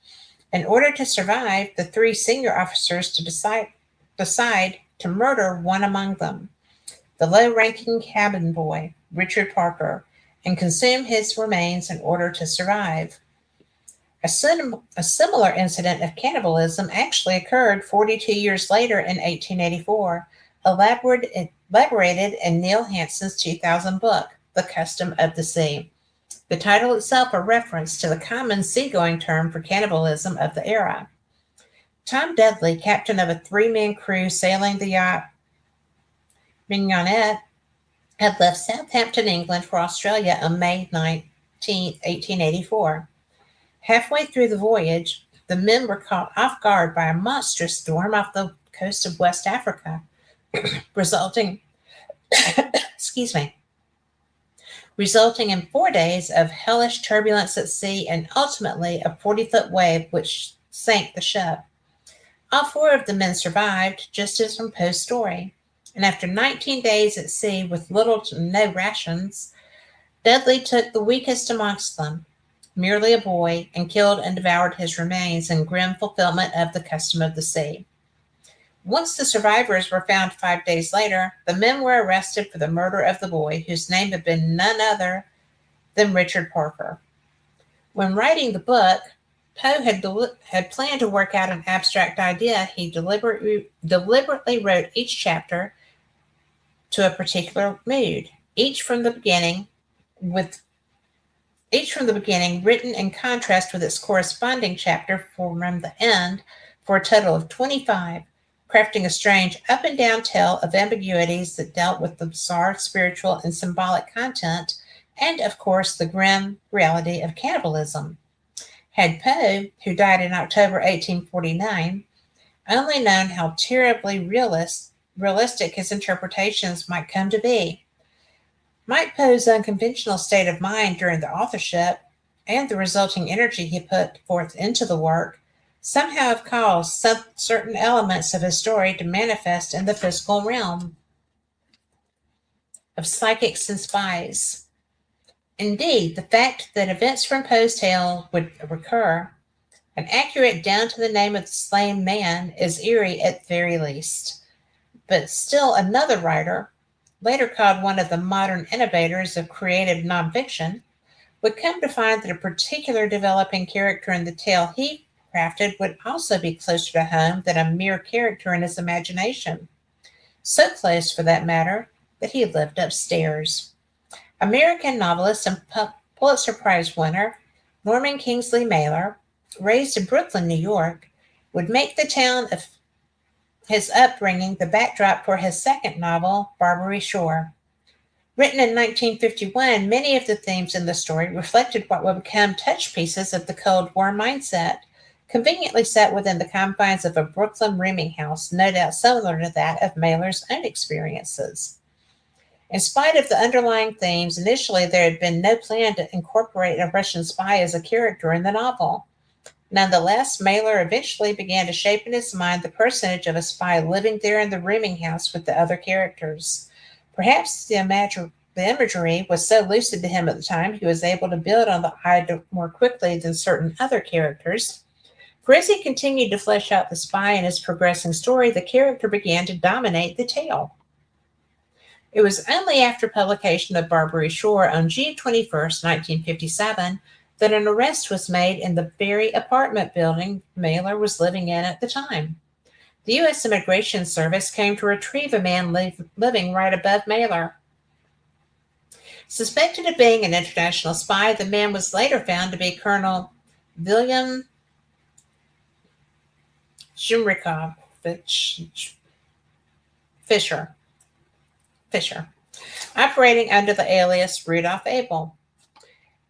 In order to survive, the 3 senior officers decide to murder one among them, the low-ranking cabin boy, Richard Parker, and consume his remains in order to survive. A similar incident of cannibalism actually occurred 42 years later in 1884, elaborated in Neil Hansen's 2000 book, The Custom of the Sea. The title itself a reference to the common seagoing term for cannibalism of the era. Tom Dudley, captain of a 3-man crew sailing the yacht Mignonette, had left Southampton, England for Australia on May 19, 1884. Halfway through the voyage, the men were caught off guard by a monstrous storm off the coast of West Africa, resulting in 4 days of hellish turbulence at sea and ultimately a 40-foot wave which sank the ship. All 4 of the men survived, just as from Poe's story, and after 19 days at sea with little to no rations, Dudley took the weakest amongst them, merely a boy, and killed and devoured his remains in grim fulfillment of the custom of the sea. Once the survivors were found 5 days later, the men were arrested for the murder of the boy, whose name had been none other than Richard Parker. When writing the book, Poe had planned to work out an abstract idea. He deliberately wrote each chapter to a particular mood, each from the beginning written in contrast with its corresponding chapter from the end, for a total of 25, crafting a strange up and down tale of ambiguities that dealt with the bizarre spiritual and symbolic content and, of course, the grim reality of cannibalism. Had Poe, who died in October 1849, only known how terribly realistic his interpretations might come to be, might Poe's unconventional state of mind during the authorship and the resulting energy he put forth into the work somehow have caused certain elements of his story to manifest in the physical realm of psychics and spies. Indeed, the fact that events from Poe's tale would recur, and accurate down to the name of the slain man, is eerie at very least. But still another writer, later called one of the modern innovators of creative nonfiction, would come to find that a particular developing character in the tale he crafted would also be closer to home than a mere character in his imagination. So close, for that matter, that he lived upstairs. American novelist and Pulitzer Prize winner Norman Kingsley Mailer, raised in Brooklyn, New York, would make the town of his upbringing the backdrop for his second novel, Barbary Shore. Written in 1951, many of the themes in the story reflected what would become touch pieces of the Cold War mindset, conveniently set within the confines of a Brooklyn rooming house, no doubt similar to that of Mailer's own experiences. In spite of the underlying themes, initially there had been no plan to incorporate a Russian spy as a character in the novel. Nonetheless, Mailer eventually began to shape in his mind the personage of a spy living there in the rooming house with the other characters. Perhaps the imagery was so lucid to him at the time he was able to build on the idea more quickly than certain other characters. For as he continued to flesh out the spy in his progressing story, the character began to dominate the tale. It was only after publication of Barbary Shore on June 21st, 1957, that an arrest was made in the very apartment building Mailer was living in at the time. The U.S. Immigration Service came to retrieve a man living right above Mailer. Suspected of being an international spy, the man was later found to be Colonel William Shumrikov Fisher, operating under the alias Rudolph Abel,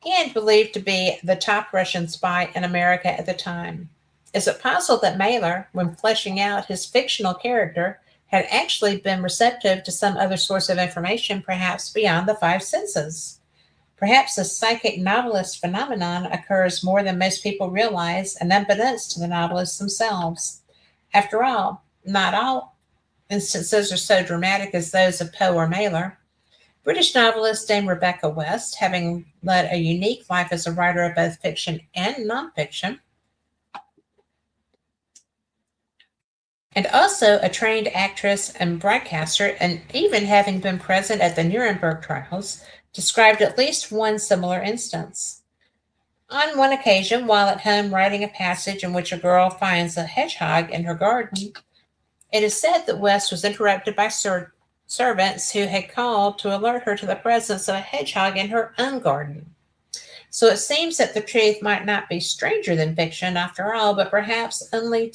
and believed to be the top Russian spy in America at the time. Is it possible that Mailer, when fleshing out his fictional character, had actually been receptive to some other source of information, perhaps beyond the five senses? Perhaps the psychic novelist phenomenon occurs more than most people realize and unbeknownst to the novelists themselves. After all, not all instances are so dramatic as those of Poe or Mailer. British novelist Dame Rebecca West, having led a unique life as a writer of both fiction and nonfiction, and also a trained actress and broadcaster, and even having been present at the Nuremberg trials, described at least one similar instance. On one occasion, while at home writing a passage in which a girl finds a hedgehog in her garden, it is said that West was interrupted by servants who had called to alert her to the presence of a hedgehog in her own garden. So it seems that the truth might not be stranger than fiction after all, but perhaps only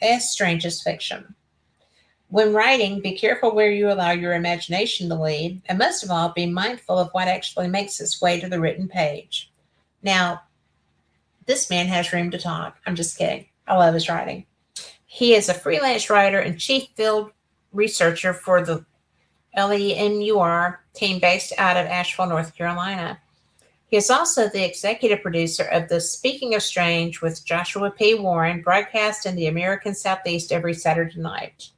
as strange as fiction. When writing, be careful where you allow your imagination to lead, and most of all, be mindful of what actually makes its way to the written page. Now, this man has room to talk. I'm just kidding. I love his writing. He is a freelance writer and chief field researcher for the LEMUR team based out of Asheville, North Carolina. He is also the executive producer of the Speaking of Strange with Joshua P. Warren, broadcast in the American Southeast every Saturday night.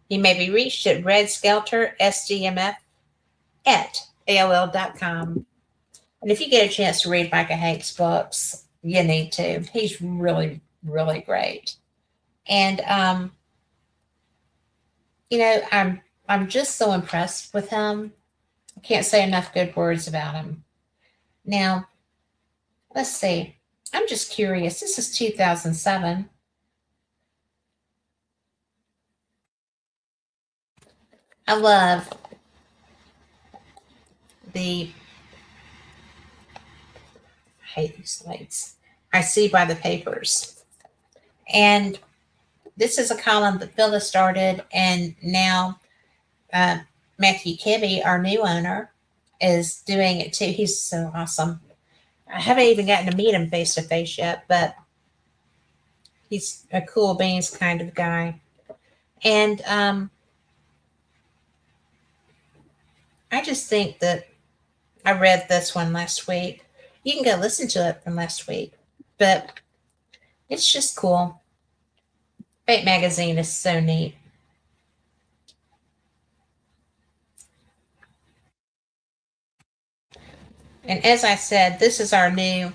He may be reached at redskeltersdmf at AOL.com. And if you get a chance to read Micah Hanks' books, you need to. He's really, really great. And, I'm just so impressed with him. I can't say enough good words about him. Now, let's see. I'm just curious. This is 2007. I love I hate these lights. I see by the papers. And this is a column that Phyllis started, and now Matthew Kibbe, our new owner, is doing it too. He's so awesome. I haven't even gotten to meet him face to face yet, but he's a cool beans kind of guy. And I just think that I read this one last week. You can go listen to it from last week, but it's just cool. Fate magazine is so neat. And as I said, this is our new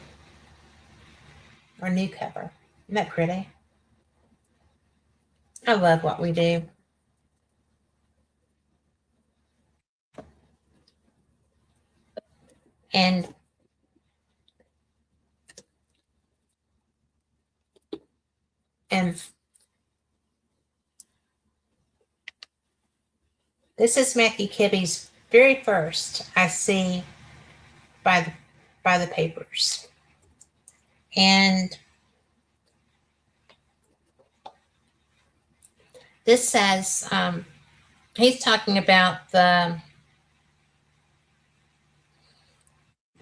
cover. Isn't that pretty? I love what we do. And and this is Matthew Kibbe's very first I see by the papers. And this says he's talking about the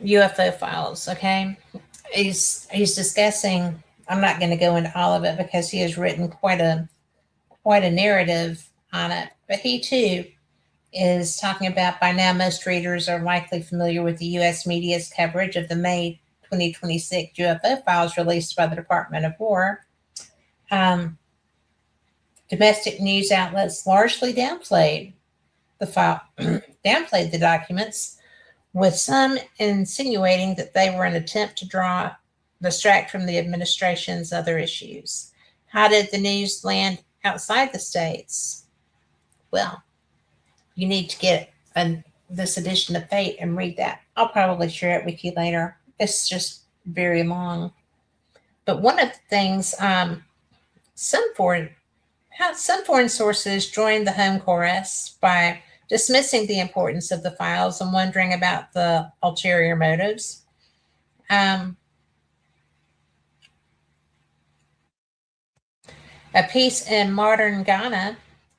UFO files. Okay, he's discussing. I'm not going to go into all of it because he has written quite a narrative on it. But he too is talking about, by now most readers are likely familiar with the U.S. media's coverage of the May 2026 UFO files released by the Department of War. Domestic news outlets largely downplayed the documents, with some insinuating that they were an attempt to distract from the administration's other issues. How did the news land outside the states? Well, you need to get this edition of Fate and read that. I'll probably share it with you later. It's just very long. But one of the things, some foreign sources joined the home chorus by dismissing the importance of the files and wondering about the ulterior motives. A piece in Modern Ghana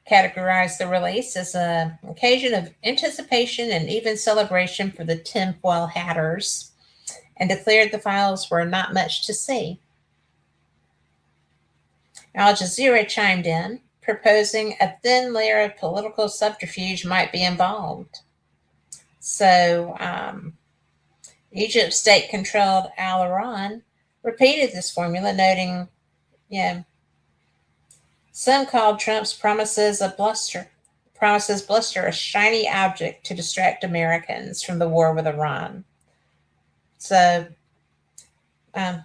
categorized the release as an occasion of anticipation and even celebration for the tinfoil hatters, and declared the files were not much to see. Al Jazeera chimed in, proposing a thin layer of political subterfuge might be involved. So Egypt's state-controlled Al Iran repeated this formula, noting, some called Trump's promises bluster, a shiny object to distract Americans from the war with Iran. So the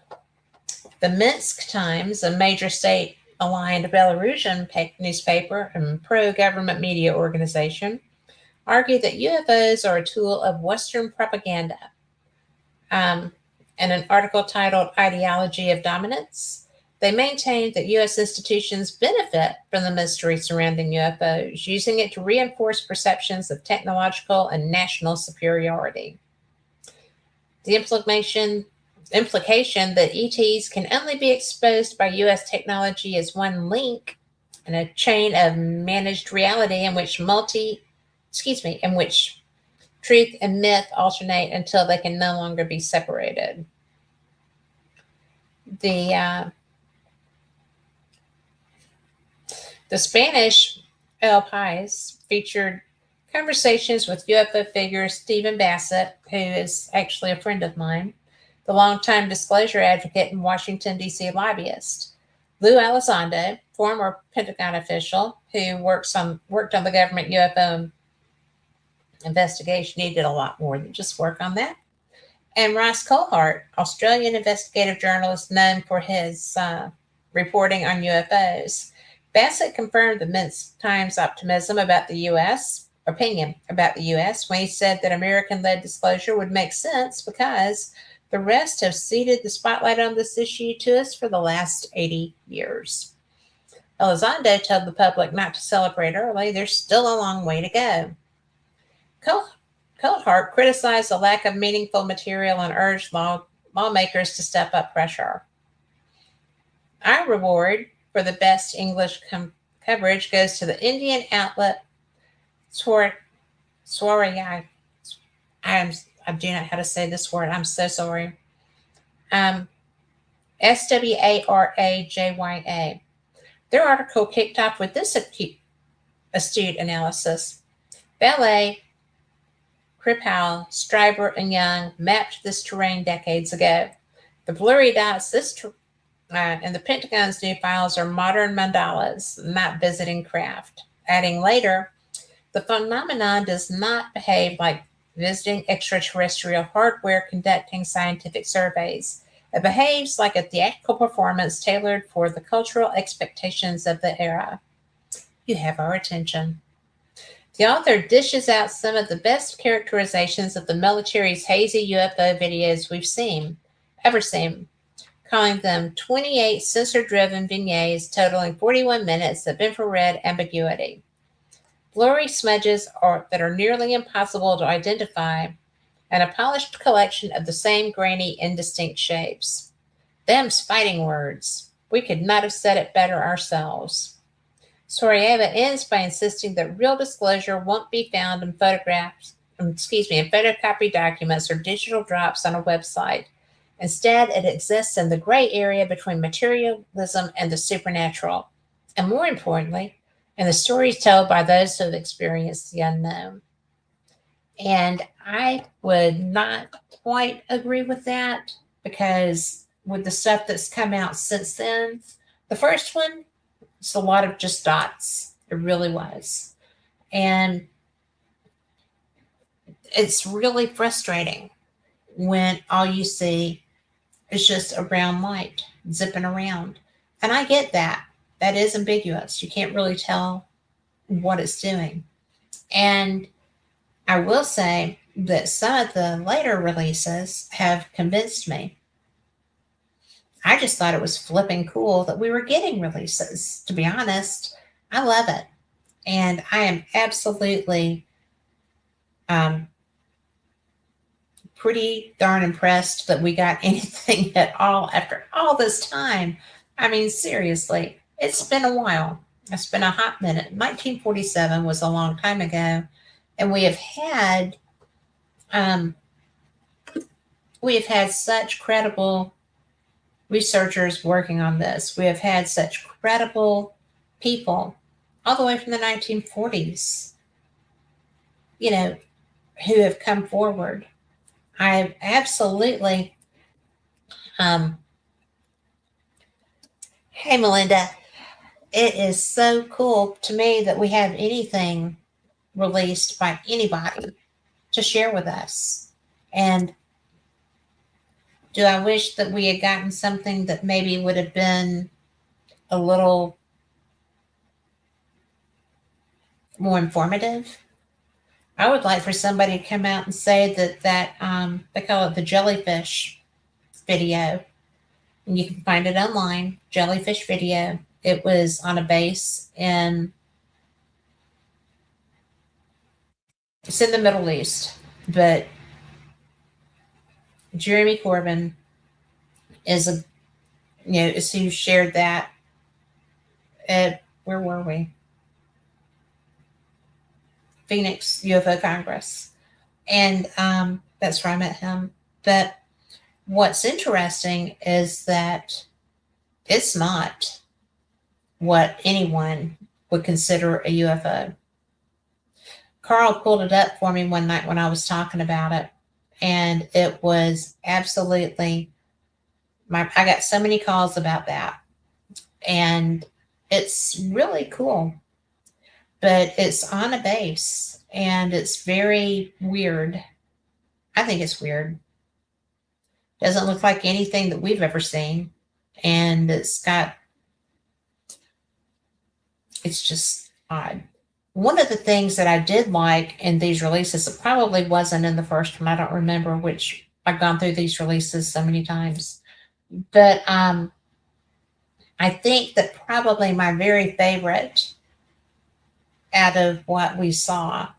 Minsk Times, a major state-aligned Belarusian newspaper and pro-government media organization, argued that UFOs are a tool of Western propaganda. In an article titled Ideology of Dominance, they maintained that U.S. institutions benefit from the mystery surrounding UFOs, using it to reinforce perceptions of technological and national superiority. The implication that ETs can only be exposed by U.S. technology is one link in a chain of managed reality in which truth and myth alternate until they can no longer be separated. The Spanish El País featured conversations with UFO figure Stephen Bassett, who is actually a friend of mine, the longtime disclosure advocate and Washington, D.C. lobbyist. Lou Elizondo, former Pentagon official who worked on the government UFO investigation. He did a lot more than just work on that. And Ross Coulthart, Australian investigative journalist known for his reporting on UFOs. Bassett confirmed the Minsk Times optimism about the U.S. opinion about the U.S. when he said that American-led disclosure would make sense because the rest have ceded the spotlight on this issue to us for the last 80 years. Elizondo told the public not to celebrate early. There's still a long way to go. Coulthart criticized the lack of meaningful material and urged lawmakers to step up pressure. Our reward for the best English coverage goes to the Indian outlet Swaraya. I do not know how to say this word. I'm so sorry. Um, SWARAJYA. Their article kicked off with this astute analysis. Ballet, Krippau, Stryber, and Young mapped this terrain decades ago. The blurry dots and the Pentagon's new files are modern mandalas, not visiting craft. Adding later, the phenomenon does not behave like visiting extraterrestrial hardware conducting scientific surveys. It behaves like a theatrical performance tailored for the cultural expectations of the era. You have our attention. The author dishes out some of the best characterizations of the military's hazy UFO videos we've ever seen, calling them 28 sensor-driven vignettes totaling 41 minutes of infrared ambiguity. Blurry smudges that are nearly impossible to identify, and a polished collection of the same grainy, indistinct shapes. Them's fighting words. We could not have said it better ourselves. Sorieva ends by insisting that real disclosure won't be found in photocopied documents or digital drops on a website. Instead, it exists in the gray area between materialism and the supernatural, and more importantly, in the stories told by those who have experienced the unknown. And I would not quite agree with that, because with the stuff that's come out since then, the first one, it's a lot of just dots. It really was. And it's really frustrating when all you see is just a brown light zipping around. And I get that. That is ambiguous. You can't really tell what it's doing. And I will say that some of the later releases have convinced me. I just thought it was flipping cool that we were getting releases. To be honest, I love it. And I am absolutely pretty darn impressed that we got anything at all after all this time. I mean, seriously, it's been a while. It's been a hot minute. 1947 was a long time ago. And we have had such credible researchers working on this. We have had such credible people all the way from the 1940s, who have come forward. I absolutely, hey, Melinda, it is so cool to me that we have anything released by anybody to share with us. And do I wish that we had gotten something that maybe would have been a little more informative? I would like for somebody to come out and say that they call it the jellyfish video. And you can find it online, jellyfish video. It was on a base it's in the Middle East, but Jeremy Corbyn is who shared that at, where were we? Phoenix UFO Congress. And that's where I met him. But what's interesting is that it's not what anyone would consider a UFO. Carl pulled it up for me one night when I was talking about it. And it was absolutely, I got so many calls about that. And it's really cool. But it's on a base, and it's very weird. I think it's weird. Doesn't look like anything that we've ever seen. And it's just odd. One of the things that I did like in these releases, it probably wasn't in the first one. I don't remember which. I've gone through these releases so many times. But I think that probably my very favorite out of what we saw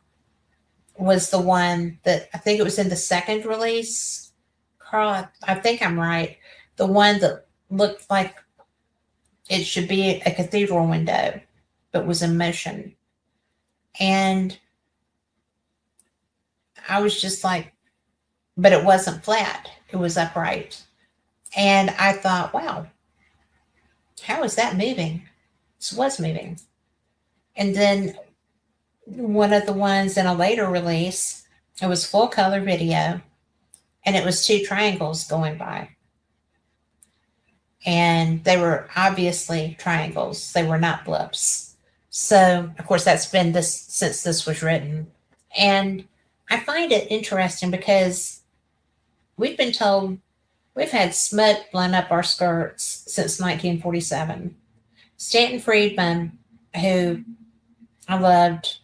was the one that I think it was in the second release. Carl, I think I'm right. The one that looked like it should be a cathedral window, but was in motion. And I was just like, but it wasn't flat. It was upright. And I thought, wow, how is that moving? This was moving. And then one of the ones in a later release, it was full color video, and it was two triangles going by. And they were obviously triangles, they were not blips. So, of course, that's been this since this was written. And I find it interesting because we've been told we've had smut blown up our skirts since 1947. Stanton Friedman, who I loved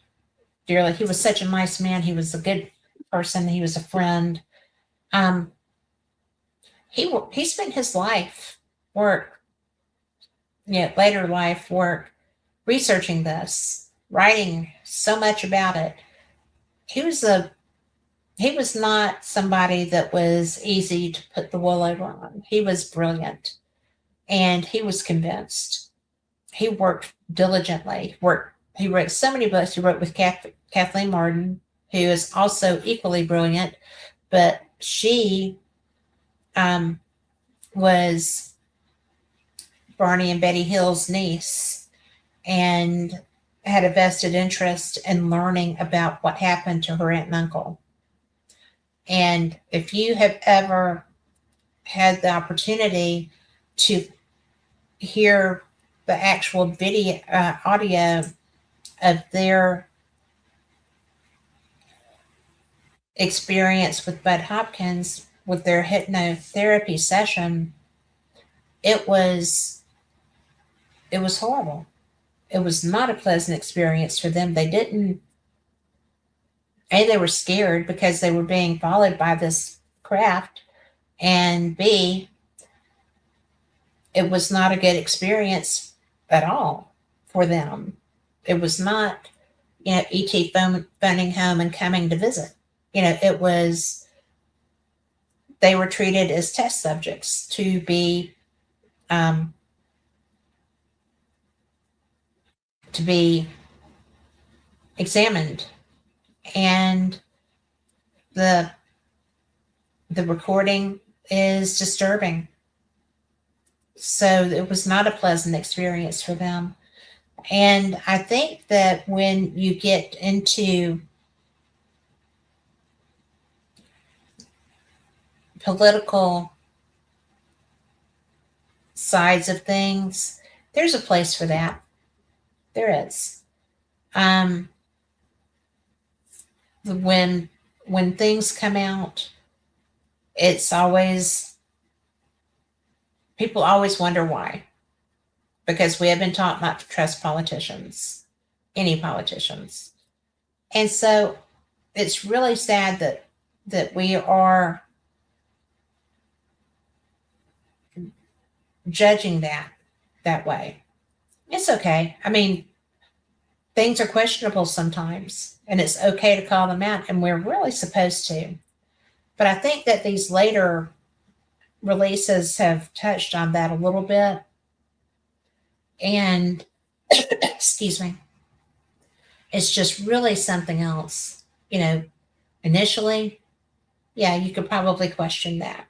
dearly, he was such a nice man. He was a good person. He was a friend. Um, he spent his life work, later life work, researching this, writing so much about it. He was a he was not somebody that was easy to put the wool over on. He was brilliant, and he was convinced. He worked diligently. He wrote so many books. He wrote with Kathleen Martin, who is also equally brilliant, but she was Barney and Betty Hill's niece and had a vested interest in learning about what happened to her aunt and uncle. And if you have ever had the opportunity to hear the actual video, audio of their experience with Bud Hopkins with their hypnotherapy session, it was horrible. It was not a pleasant experience for them. They were scared because they were being followed by this craft, and B, it was not a good experience at all for them. It was not, ET phoning home and coming to visit. It was, they were treated as test subjects to be examined. And the recording is disturbing. So it was not a pleasant experience for them. And I think that when you get into political sides of things, there's a place for that. There is. When things come out, it's always, people always wonder why, because we have been taught not to trust politicians, any politicians. And so it's really sad that we are judging that way. It's okay. I mean, things are questionable sometimes, and it's okay to call them out, and we're really supposed to. But I think that these later releases have touched on that a little bit. And excuse me, it's just really something else. Initially, yeah, you could probably question that.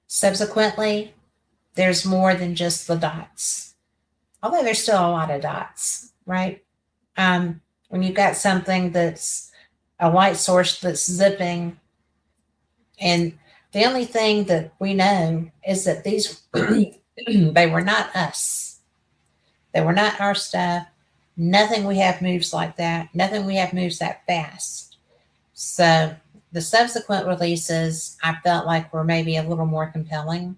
Subsequently, there's more than just the dots, although there's still a lot of dots, right? When you've got something that's a light source that's zipping, and the only thing that we know is that these they were not us. They were not our stuff. Nothing we have moves like that. Nothing we have moves that fast. So the subsequent releases, I felt like were maybe a little more compelling.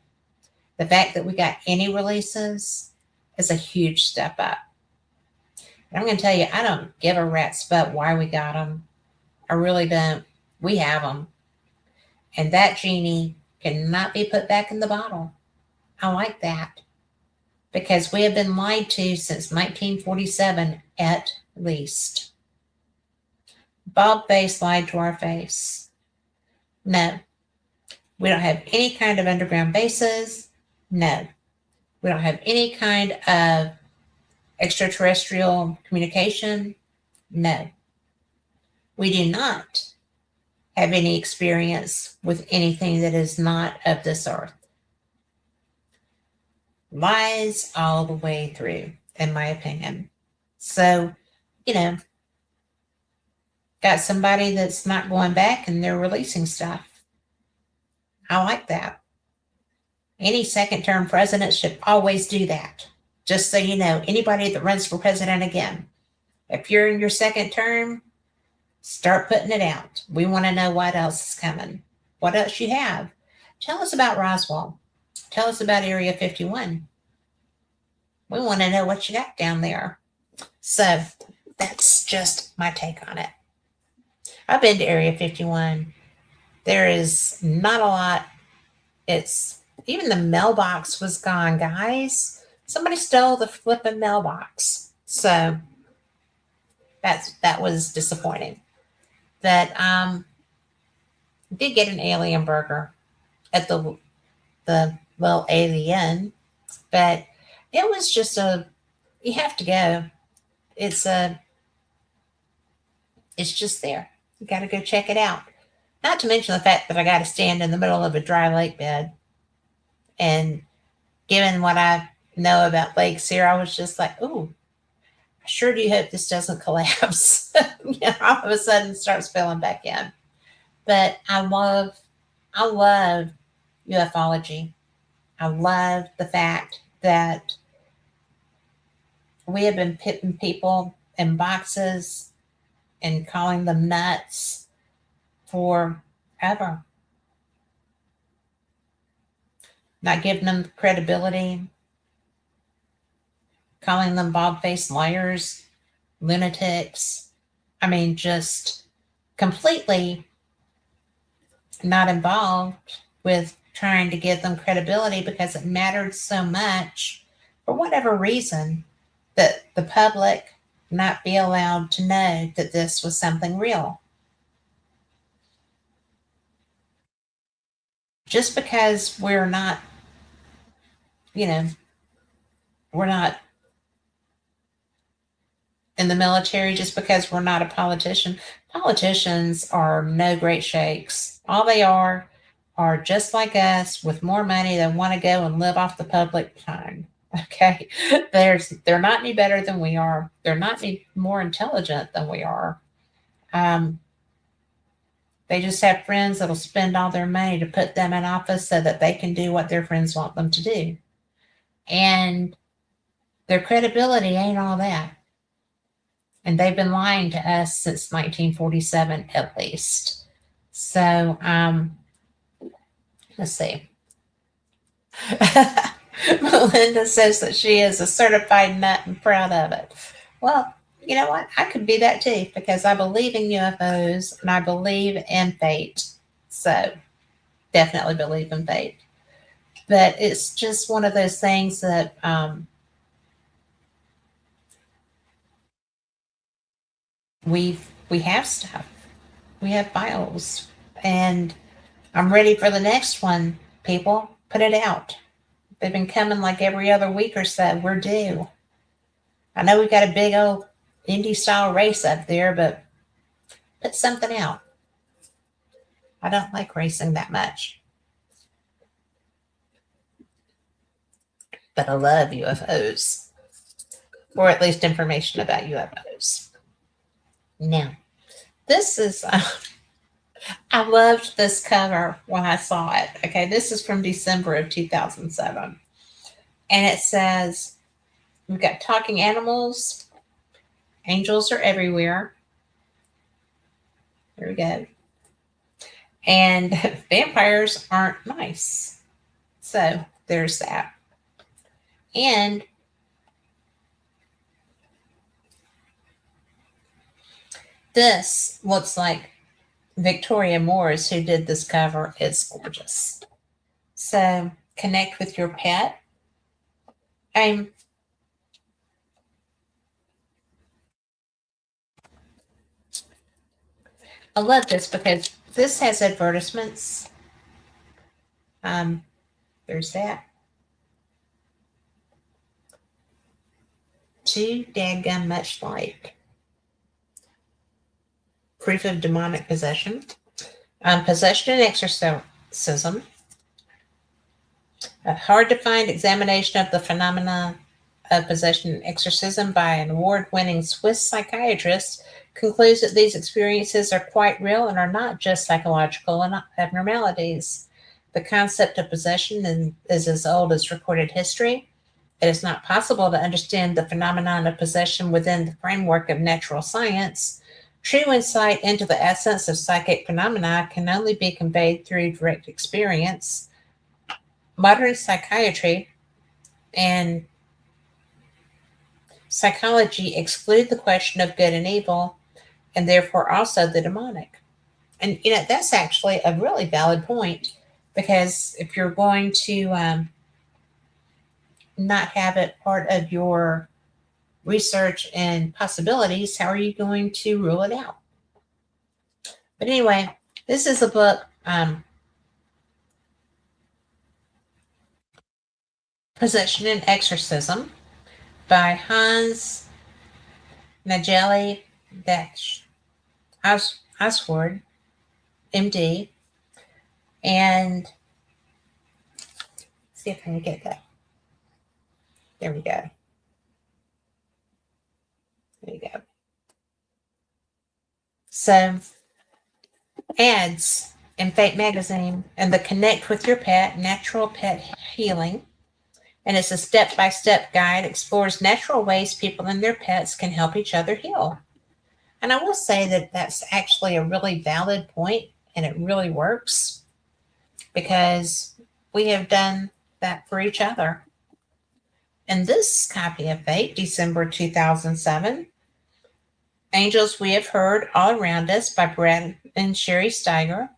The fact that we got any releases is a huge step up. And I'm going to tell you, I don't give a rat's butt why we got them. I really don't. We have them. And that genie cannot be put back in the bottle. I like that. Because we have been lied to since 1947 at least. Bob Face lied to our face. No. We don't have any kind of underground bases. No. We don't have any kind of extraterrestrial communication. No. We do not have any experience with anything that is not of this earth. Lies all the way through, in my opinion. So, you know, got somebody that's not going back and they're releasing stuff. I like that. Any second term president should always do that. Just so you know, anybody that runs for president again, if you're in your second term, start putting it out. We want to know what else is coming. What else you have. Tell us about Roswell. Tell us about Area 51. We want to know what you got down there. So that's just my take on it. I've been to Area 51. There is not a lot. It's even the mailbox was gone, guys. Somebody stole the flipping mailbox. So that was disappointing. That did get an alien burger at the little alien, but it was just you have to go. It's just there. You got to go check it out. Not to mention the fact that I got to stand in the middle of a dry lake bed. And given what I know about lakes here, I was just like, ooh, I sure do hope this doesn't collapse. All of a sudden starts filling back in. But I love ufology. I love the fact that we have been putting people in boxes and calling them nuts forever. Not giving them credibility, calling them bald-faced liars, lunatics. I mean, just completely not involved with trying to give them credibility because it mattered so much, for whatever reason, that the public not be allowed to know that this was something real. Just because we're not, we're not in the military, just because we're not a politician. Politicians are no great shakes. All they are just like us with more money that want to go and live off the public fund. Okay. They're not any better than we are. They're not any more intelligent than we are. They just have friends that'll spend all their money to put them in office so that they can do what their friends want them to do. And their credibility ain't all that. And they've been lying to us since 1947 at least. So, let's see. Melinda says that she is a certified nut and proud of it. Well, you know what? I could be that too because I believe in UFOs and I believe in fate. So, definitely believe in fate. But it's just one of those things that we have stuff. We have files. And I'm ready for the next one, people. Put it out. They've been coming like every other week or so. We're due. I know we've got a big old indie style race up there, but put something out. I don't like racing that much. But I love UFOs. Or at least information about UFOs. Now, this is... I loved this cover when I saw it. Okay, this is from December of 2007. And it says, we've got talking animals. Angels are everywhere. There we go. And vampires aren't nice. So there's that. And this looks like Victoria Morris, who did this cover. It's gorgeous. So connect with your pet. I love this because this has advertisements. There's that. Too dadgum much like. Proof of demonic possession. Possession and exorcism. A hard-to-find examination of the phenomena of possession and exorcism by an award-winning Swiss psychiatrist concludes that these experiences are quite real and are not just psychological abnormalities. The concept of possession is as old as recorded history. It is not possible to understand the phenomenon of possession within the framework of natural science. True insight into the essence of psychic phenomena can only be conveyed through direct experience. Modern psychiatry and psychology exclude the question of good and evil, and therefore also the demonic. And that's actually a really valid point, because if you're going to not have it part of your research and possibilities, how are you going to rule it out? But anyway, this is a book, Possession and Exorcism, by Hans Nageli Oswald, MD. And see if I can get that. There we go. There you go. So, ads in Fate Magazine and the Connect with Your Pet, Natural Pet Healing. And it's a step-by-step guide, explores natural ways people and their pets can help each other heal. And I will say that that's actually a really valid point, and it really works, because we have done that for each other. In this copy of Fate, December 2007, Angels We Have Heard All Around Us by Brad and Sherry Steiger.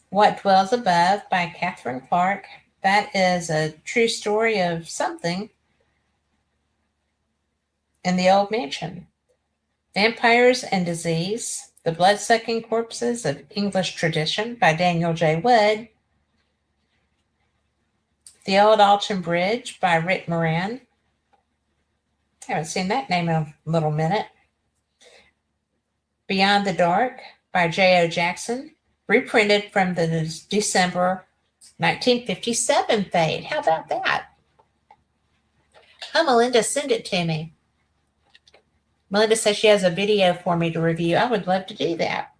What Dwells Above by Catherine Clark. That is a true story of something in the old mansion. Vampires and Disease, The Blood-Sucking Corpses of English Tradition by Daniel J. Wood. The Old Alton Bridge by Rick Moran. I haven't seen that name in a little minute. Beyond the Dark by J.O. Jackson, reprinted from the December 1957 Fate. How about that? Oh, Melinda, send it to me. Melinda says she has a video for me to review. I would love to do that.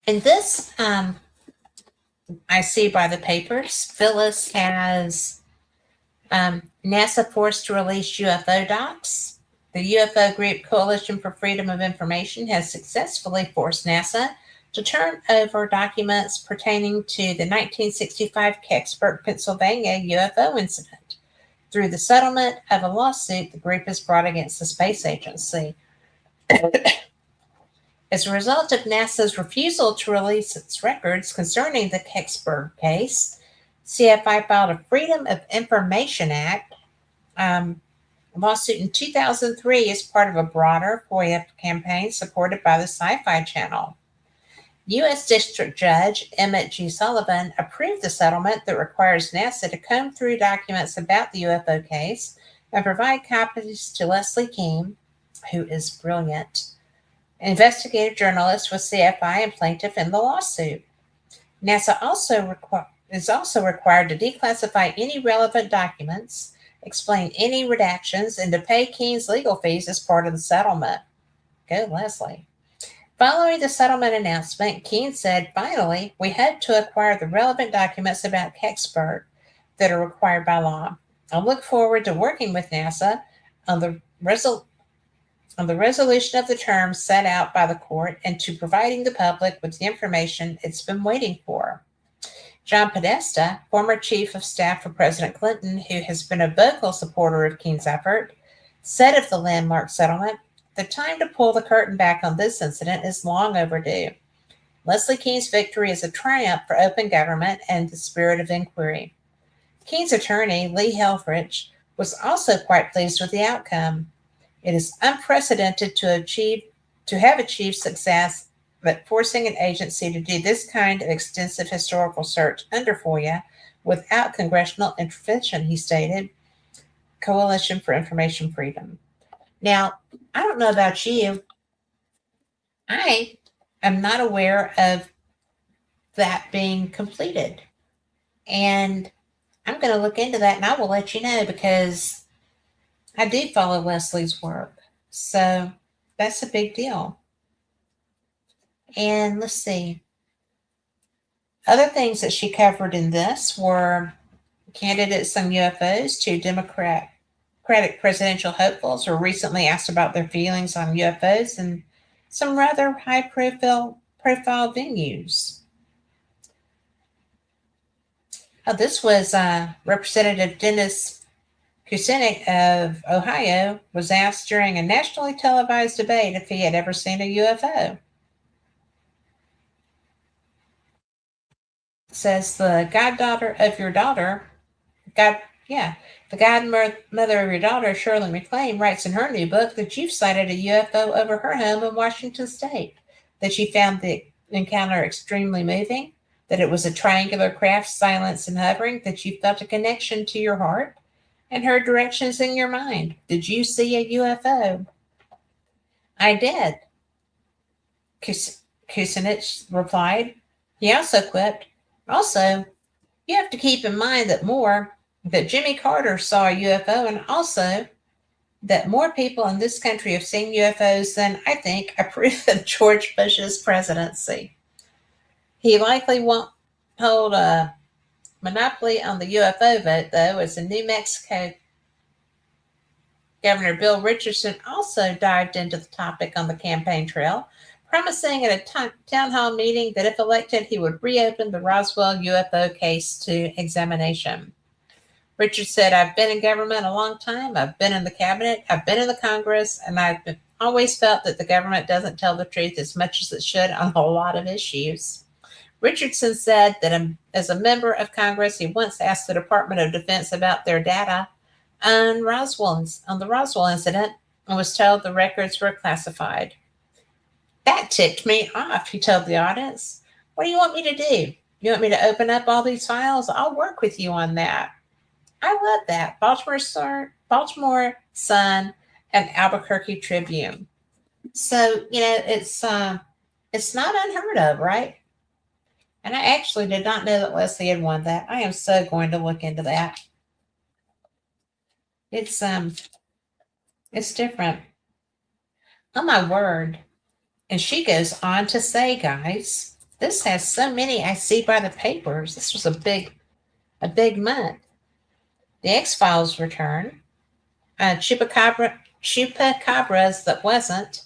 And this, I see by the papers, Phyllis has NASA forced to release UFO docs. The UFO group Coalition for Freedom of Information has successfully forced NASA to turn over documents pertaining to the 1965 Kecksburg, Pennsylvania UFO incident through the settlement of a lawsuit the group has brought against the space agency. As a result of NASA's refusal to release its records concerning the Kecksburg case, CFI filed a Freedom of Information Act lawsuit in 2003 as part of a broader FOIA campaign supported by the Sci-Fi Channel. U.S. District Judge Emmett G. Sullivan approved the settlement that requires NASA to comb through documents about the UFO case and provide copies to Leslie Keene, who is brilliant, investigative journalist with CFI and plaintiff in the lawsuit. NASA is also required to declassify any relevant documents, explain any redactions, and to pay Keene's legal fees as part of the settlement. Go, Leslie. Following the settlement announcement, Keene said, "Finally, we had to acquire the relevant documents about Kecksburg that are required by law. I look forward to working with NASA on the resolution of the terms set out by the court and to providing the public with the information it's been waiting for." John Podesta, former chief of staff for President Clinton, who has been a vocal supporter of Keene's effort, said of the landmark settlement, "The time to pull the curtain back on this incident is long overdue. Leslie Keene's victory is a triumph for open government and the spirit of inquiry." Keene's attorney, Lee Helfrich, was also quite pleased with the outcome. "It is unprecedented to have achieved success, but forcing an agency to do this kind of extensive historical search under FOIA without congressional intervention," he stated. Coalition for Information Freedom. Now, I don't know about you, I am not aware of that being completed. And I'm going to look into that and I will let you know because I do follow Leslie's work. So that's a big deal. And let's see. Other things that she covered in this were candidates on UFOs. Two Democratic presidential hopefuls were recently asked about their feelings on UFOs and some rather high profile venues. This was Representative Dennis Kucinich of Ohio was asked during a nationally televised debate if he had ever seen a UFO. It says the goddaughter of your daughter, God, yeah, the godmother of your daughter, Shirley MacLaine, writes in her new book that you've sighted a UFO over her home in Washington State, that she found the encounter extremely moving, that it was a triangular craft, silent and hovering, that you felt a connection to your heart and heard directions in your mind. Did you see a UFO? I did, Kucinich replied. He also quipped, also, you have to keep in mind that Jimmy Carter saw a UFO and also that more people in this country have seen UFOs than I think approve of George Bush's presidency. He likely won't hold a monopoly on the UFO vote, though, as the New Mexico Governor Bill Richardson also dived into the topic on the campaign trail, promising at a town hall meeting that if elected, he would reopen the Roswell UFO case to examination. Richard said, I've been in government a long time. I've been in the cabinet. I've been in the Congress. And always felt that the government doesn't tell the truth as much as it should on a lot of issues. Richardson said that as a member of Congress, he once asked the Department of Defense about their data on the Roswell incident and was told the records were classified. That ticked me off, he told the audience. What do you want me to do? You want me to open up all these files? I'll work with you on that. I love that. Baltimore Sun and Albuquerque Tribune. So, it's not unheard of, right? And I actually did not know that Leslie had won that. I am so going to look into that. It's different. Oh my word. And she goes on to say, guys, this has so many I see by the papers. This was a big month. The X-Files return. Chupacabras that wasn't.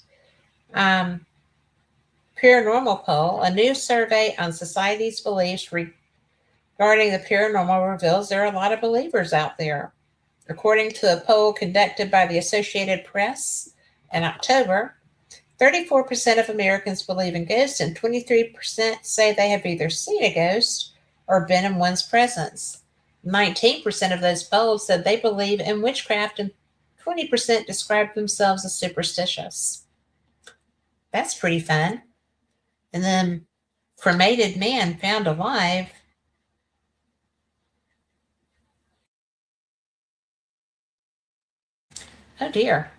Paranormal poll. A new survey on society's beliefs regarding the paranormal reveals there are a lot of believers out there. According to a poll conducted by the Associated Press in October, 34% of Americans believe in ghosts and 23% say they have either seen a ghost or been in one's presence. 19% of those polled said they believe in witchcraft and 20% described themselves as superstitious. That's pretty fun. And then cremated man found alive. Oh dear.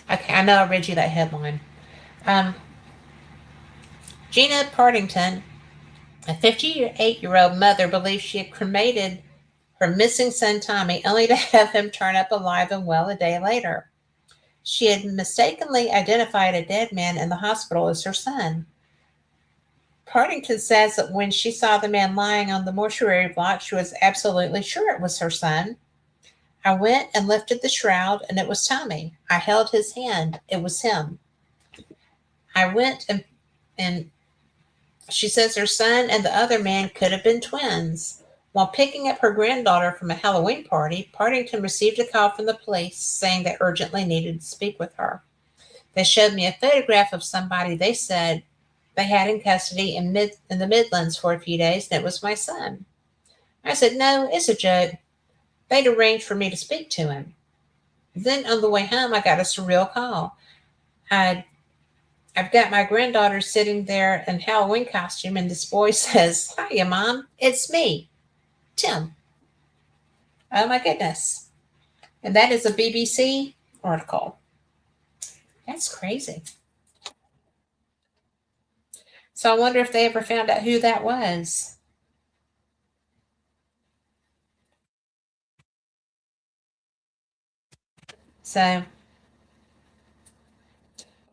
Okay, I know I read you that headline. Gina Partington, a 58-year-old mother, believes she had cremated her missing son Tommy only to have him turn up alive and well a day later. She had mistakenly identified a dead man in the hospital as her son. Partington says that when she saw the man lying on the mortuary block, she was absolutely sure it was her son. I went and lifted the shroud, and it was Tommy. I held his hand. It was him. I went and she says her son and the other man could have been twins. While picking up her granddaughter from a Halloween party, Partington received a call from the police saying they urgently needed to speak with her. They showed me a photograph of somebody they said they had in custody in the Midlands for a few days, and it was my son. I said, no, it's a joke. They'd arranged for me to speak to him. Then on the way home, I got a surreal call. I've got my granddaughter sitting there in Halloween costume, and this boy says, hiya, Mom, it's me, Tim. Oh, my goodness. And that is a BBC article. That's crazy. So I wonder if they ever found out who that was. So,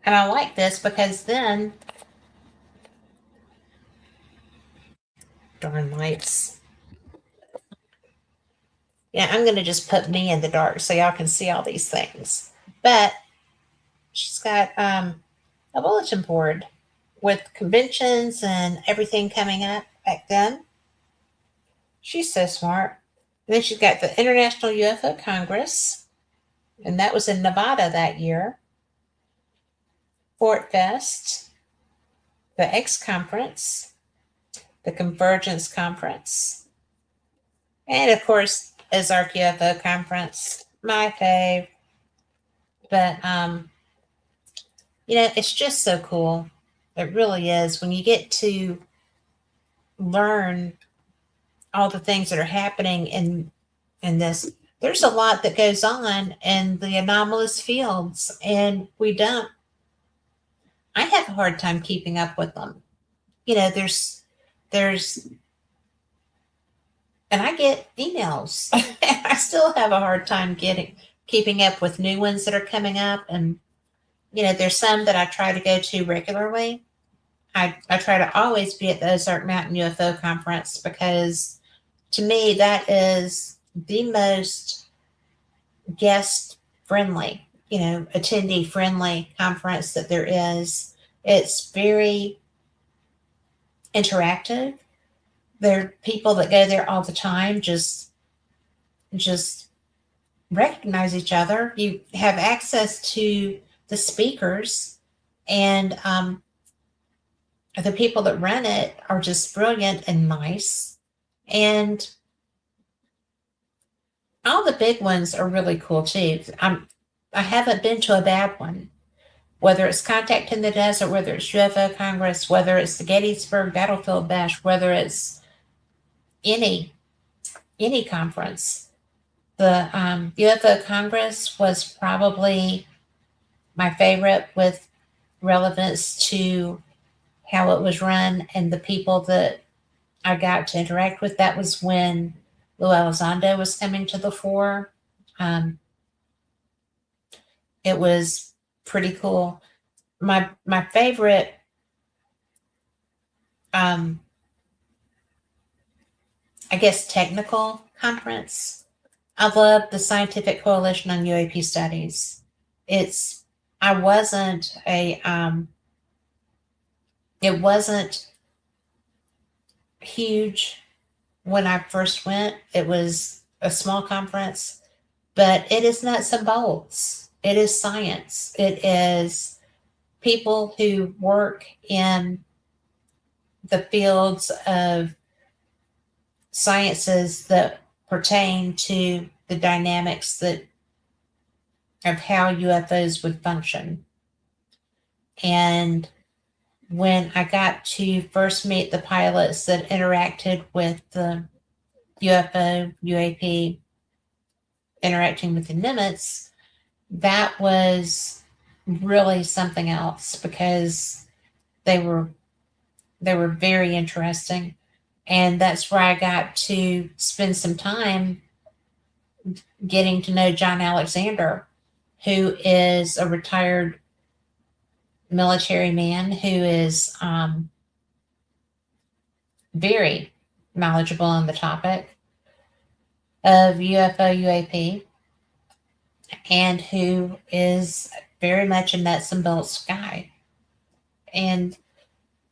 and I like this because then, darn lights. Yeah, I'm going to just put me in the dark so y'all can see all these things. But she's got a bulletin board with conventions and everything coming up back then. She's so smart. And then she's got the International UFO Congress, and that was in Nevada that year. Fort Fest, the X Conference, the Convergence Conference, and of course, Ozark UFO Conference, my fave. But it's just so cool. It really is when you get to learn all the things that are happening in this. There's a lot that goes on in the anomalous fields, and we don't. I have a hard time keeping up with them. There's, and I get emails. I still have a hard time keeping up with new ones that are coming up, and there's some that I try to go to regularly. I try to always be at the Ozark Mountain UFO Conference because to me that is the most guest friendly, attendee friendly conference that there is. It's very interactive. There are people that go there all the time, just recognize each other. You have access to the speakers, and the people that run it are just brilliant and nice. And all the big ones are really cool too. I haven't been to a bad one. Whether it's Contact in the Desert, whether it's UFO Congress, whether it's the Gettysburg Battlefield Bash, whether it's any conference. The UFO Congress was probably my favorite with relevance to how it was run and the people that I got to interact with. That was when Lou Elizondo was coming to the fore. It was pretty cool. My favorite I guess technical conference. I love the Scientific Coalition on UAP Studies. I wasn't it wasn't huge when I first went. It was a small conference, but it is nuts and bolts. It is science. It is people who work in the fields of sciences that pertain to the dynamics of how UFOs would function. And when I got to first meet the pilots that interacted with the UFO, UAP, interacting with the Nimitz, that was really something else because they were very interesting. And that's where I got to spend some time getting to know John Alexander, who is a retired military man who is very knowledgeable on the topic of UFO, UAP, and who is very much a nuts and bolts guy. And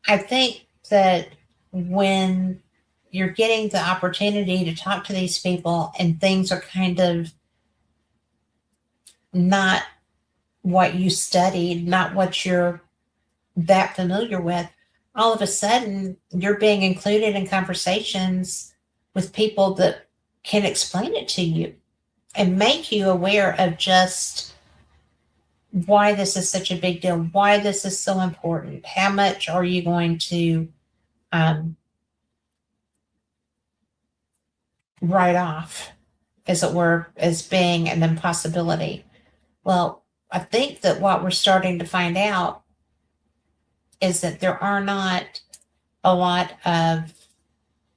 I think that when you're getting the opportunity to talk to these people and things are kind of not what you studied, not what you're that familiar with, all of a sudden you're being included in conversations with people that can explain it to you and make you aware of just why this is such a big deal, why this is so important, how much are you going to write off, as it were, as being an impossibility. Well, I think that what we're starting to find out is that there are not a lot of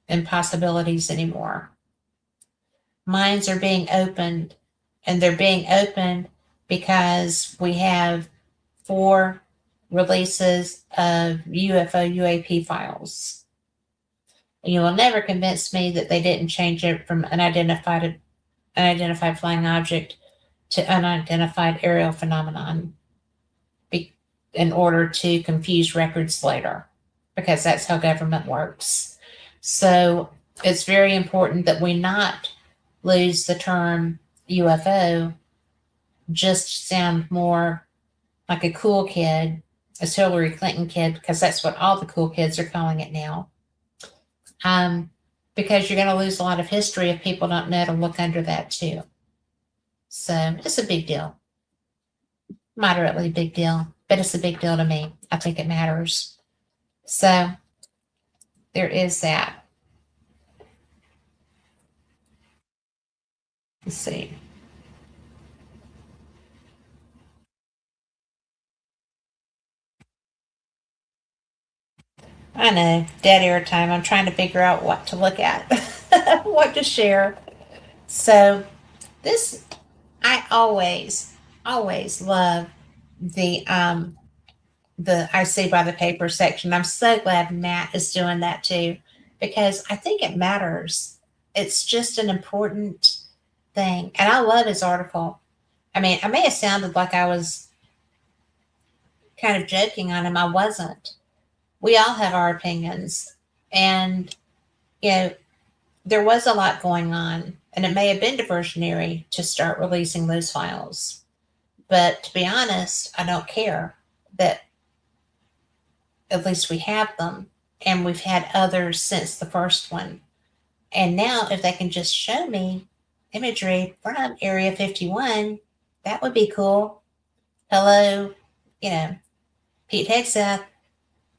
impossibilities anymore. Minds are being opened, and they're being opened because we have 4 releases of UFO UAP files. You will never convince me that they didn't change it from unidentified flying object to unidentified aerial phenomenon in order to confuse records later, because that's how government works. So it's very important that we not lose the term UFO just to sound more like a cool kid, a Hillary Clinton kid, because that's what all the cool kids are calling it now. Because you're going to lose a lot of history if people don't know to look under that too. So it's a big deal. Moderately big deal, but it's a big deal to me. I think it matters. So there is that. Let's see. I know, dead air time. I'm trying to figure out what to look at, what to share. So this, I always love the I see by the paper section. I'm so glad Matt is doing that too, because I think it matters. It's just an important thing. And I love his article. I mean, I may have sounded like I was kind of joking on him. I wasn't. We all have our opinions. And, you know, there was a lot going on, and it may have been diversionary to start releasing those files. But to be honest, I don't care that at least we have them, and we've had others since the first one. And now, if they can just show me imagery from Area 51, that would be cool. Hello, Pete Hegseth,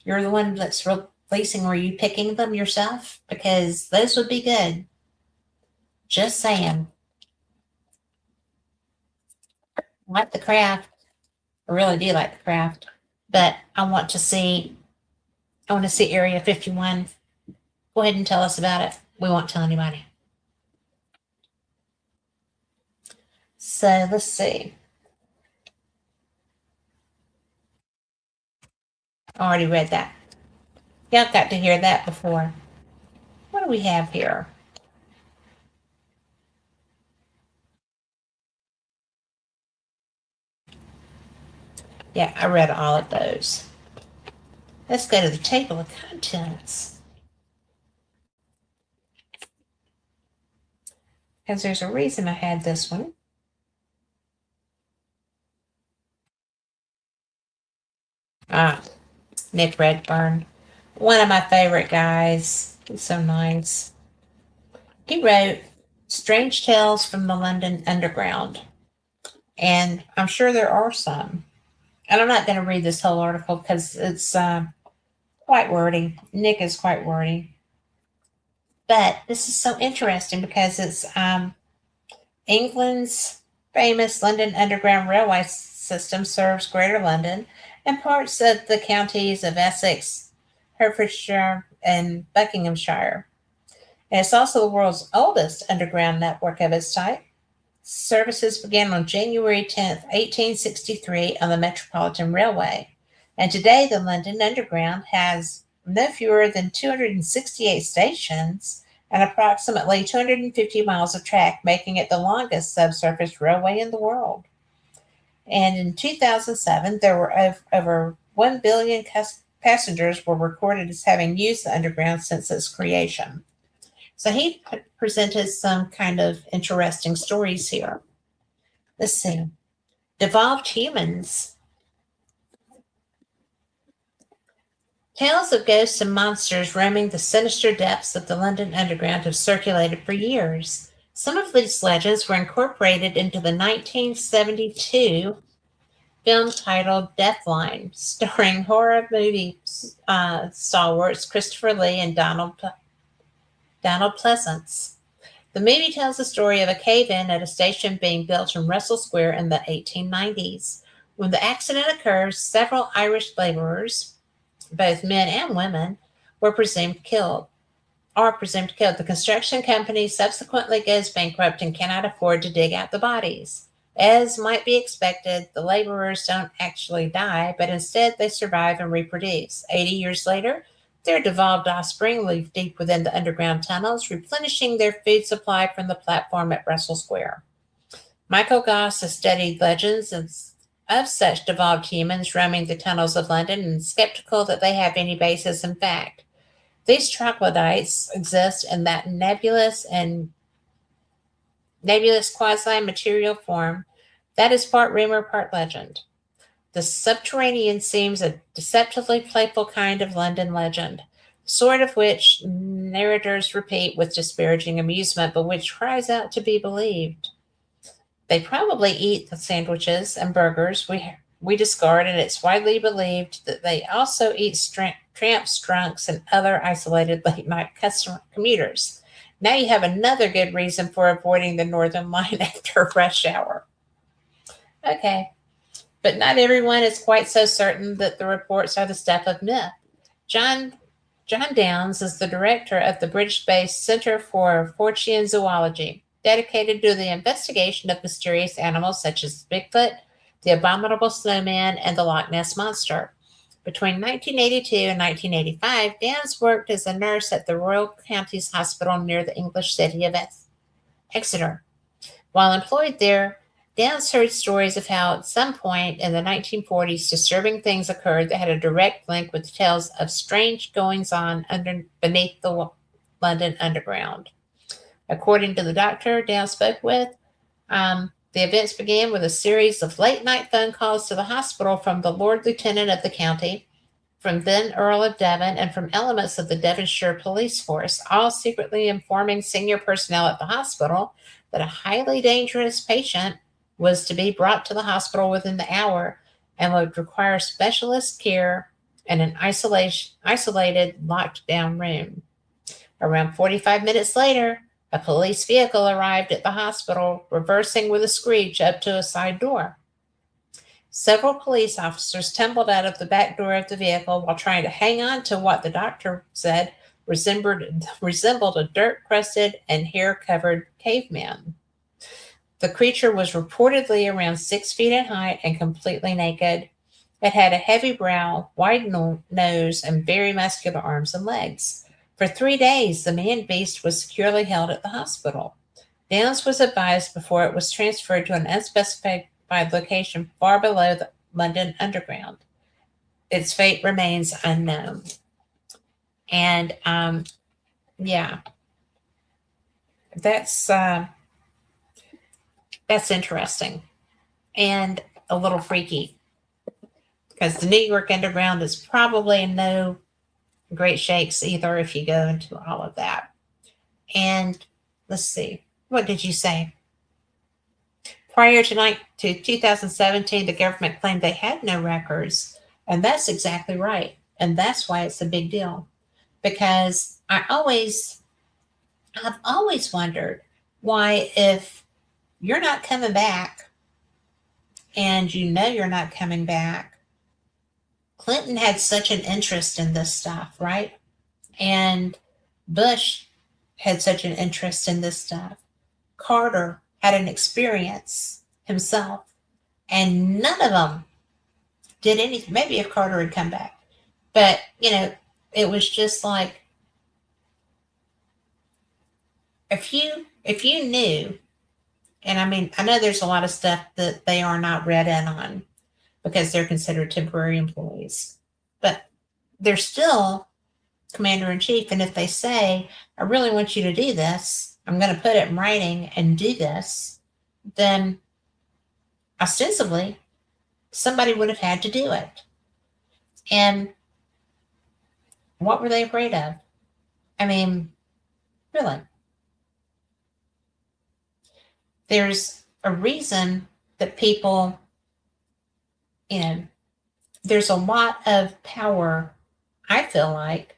you're the one that's releasing. Were you picking them yourself? Because those would be good. Just saying. I like the craft. I really do like the craft. But I want to see Area 51. Go ahead and tell us about it. We won't tell anybody. So let's see. I already read that. Y'all got to hear that before. What do we have here? Yeah, I read all of those. Let's go to the table of contents. Because there's a reason I had this one. Nick Redburn. One of my favorite guys. He's so nice. He wrote Strange Tales from the London Underground. And I'm sure there are some. And I'm not going to read this whole article because it's quite wordy. Nick is quite wordy. But this is so interesting because it's England's famous London Underground Railway system serves Greater London and parts of the counties of Essex, Hertfordshire, and Buckinghamshire. And it's also the world's oldest underground network of its type. Services began on January 10th, 1863 on the Metropolitan Railway. And today the London Underground has no fewer than 268 stations and approximately 250 miles of track, making it the longest subsurface railway in the world. And in 2007, there were over 1 billion passengers were recorded as having used the underground since its creation. So he presented some kind of interesting stories here. Let's see. Devolved humans. Tales of ghosts and monsters roaming the sinister depths of the London Underground have circulated for years. Some of these legends were incorporated into the 1972 film titled Deathline, starring horror movie stalwarts Christopher Lee and Donald Pleasance. The movie tells the story of a cave-in at a station being built in Russell Square in the 1890s. When the accident occurs, several Irish laborers Both men and women were presumed killed. Are presumed killed. The construction company subsequently goes bankrupt and cannot afford to dig out the bodies. As might be expected, the laborers don't actually die, but instead they survive and reproduce. 80 years later, their devolved offspring live deep within the underground tunnels, replenishing their food supply from the platform at Russell Square. Michael Goss has studied legends of such devolved humans roaming the tunnels of London and is skeptical that they have any basis in fact. These troglodytes exist in that nebulous quasi-material form that is part rumor, part legend. The subterranean seems a deceptively playful kind of London legend, sort of which narrators repeat with disparaging amusement, but which cries out to be believed. They probably eat the sandwiches and burgers we discard, and it's widely believed that they also eat tramps, drunks, and other isolated late-night commuters. Now you have another good reason for avoiding the Northern Line after rush hour. Okay, but not everyone is quite so certain that the reports are the stuff of myth. John Downs is the director of the British-based Centre for Fortean Zoology, dedicated to the investigation of mysterious animals such as Bigfoot, the abominable snowman, and the Loch Ness Monster. Between 1982 and 1985, Downs worked as a nurse at the Royal Counties Hospital near the English city of Exeter. While employed there, Downs heard stories of how at some point in the 1940s disturbing things occurred that had a direct link with tales of strange goings-on beneath the London Underground. According to the doctor Downs spoke with, the events began with a series of late-night phone calls to the hospital from the Lord Lieutenant of the county, from then Earl of Devon, and from elements of the Devonshire police force, all secretly informing senior personnel at the hospital that a highly dangerous patient was to be brought to the hospital within the hour and would require specialist care in an isolated, locked-down room. Around 45 minutes later, a police vehicle arrived at the hospital, reversing with a screech up to a side door. Several police officers tumbled out of the back door of the vehicle while trying to hang on to what the doctor said resembled a dirt-crusted and hair-covered caveman. The creature was reportedly around 6 feet in height and completely naked. It had a heavy brow, wide nose, and very muscular arms and legs. For 3 days, the man-beast was securely held at the hospital. Downs was advised before it was transferred to an unspecified location far below the London Underground. Its fate remains unknown. And, yeah, that's interesting and a little freaky because the New York Underground is probably in no great shakes either if you go into all of that. And let's see, what did you say? Prior to 2017, the government claimed they had no records, and that's exactly right. And that's why it's a big deal, because I've always wondered why, if you're not coming back and you know you're not coming back, Clinton had such an interest in this stuff, right? And Bush had such an interest in this stuff. Carter had an experience himself, and none of them did anything. Maybe if Carter had come back, but it was just like, if you knew, and I know there's a lot of stuff that they are not read in on because they're considered temporary employees, but they're still commander-in-chief. And if they say, I really want you to do this, I'm going to put it in writing and do this, then ostensibly somebody would have had to do it. And what were they afraid of? Really. There's a reason that people, there's a lot of power, I feel like,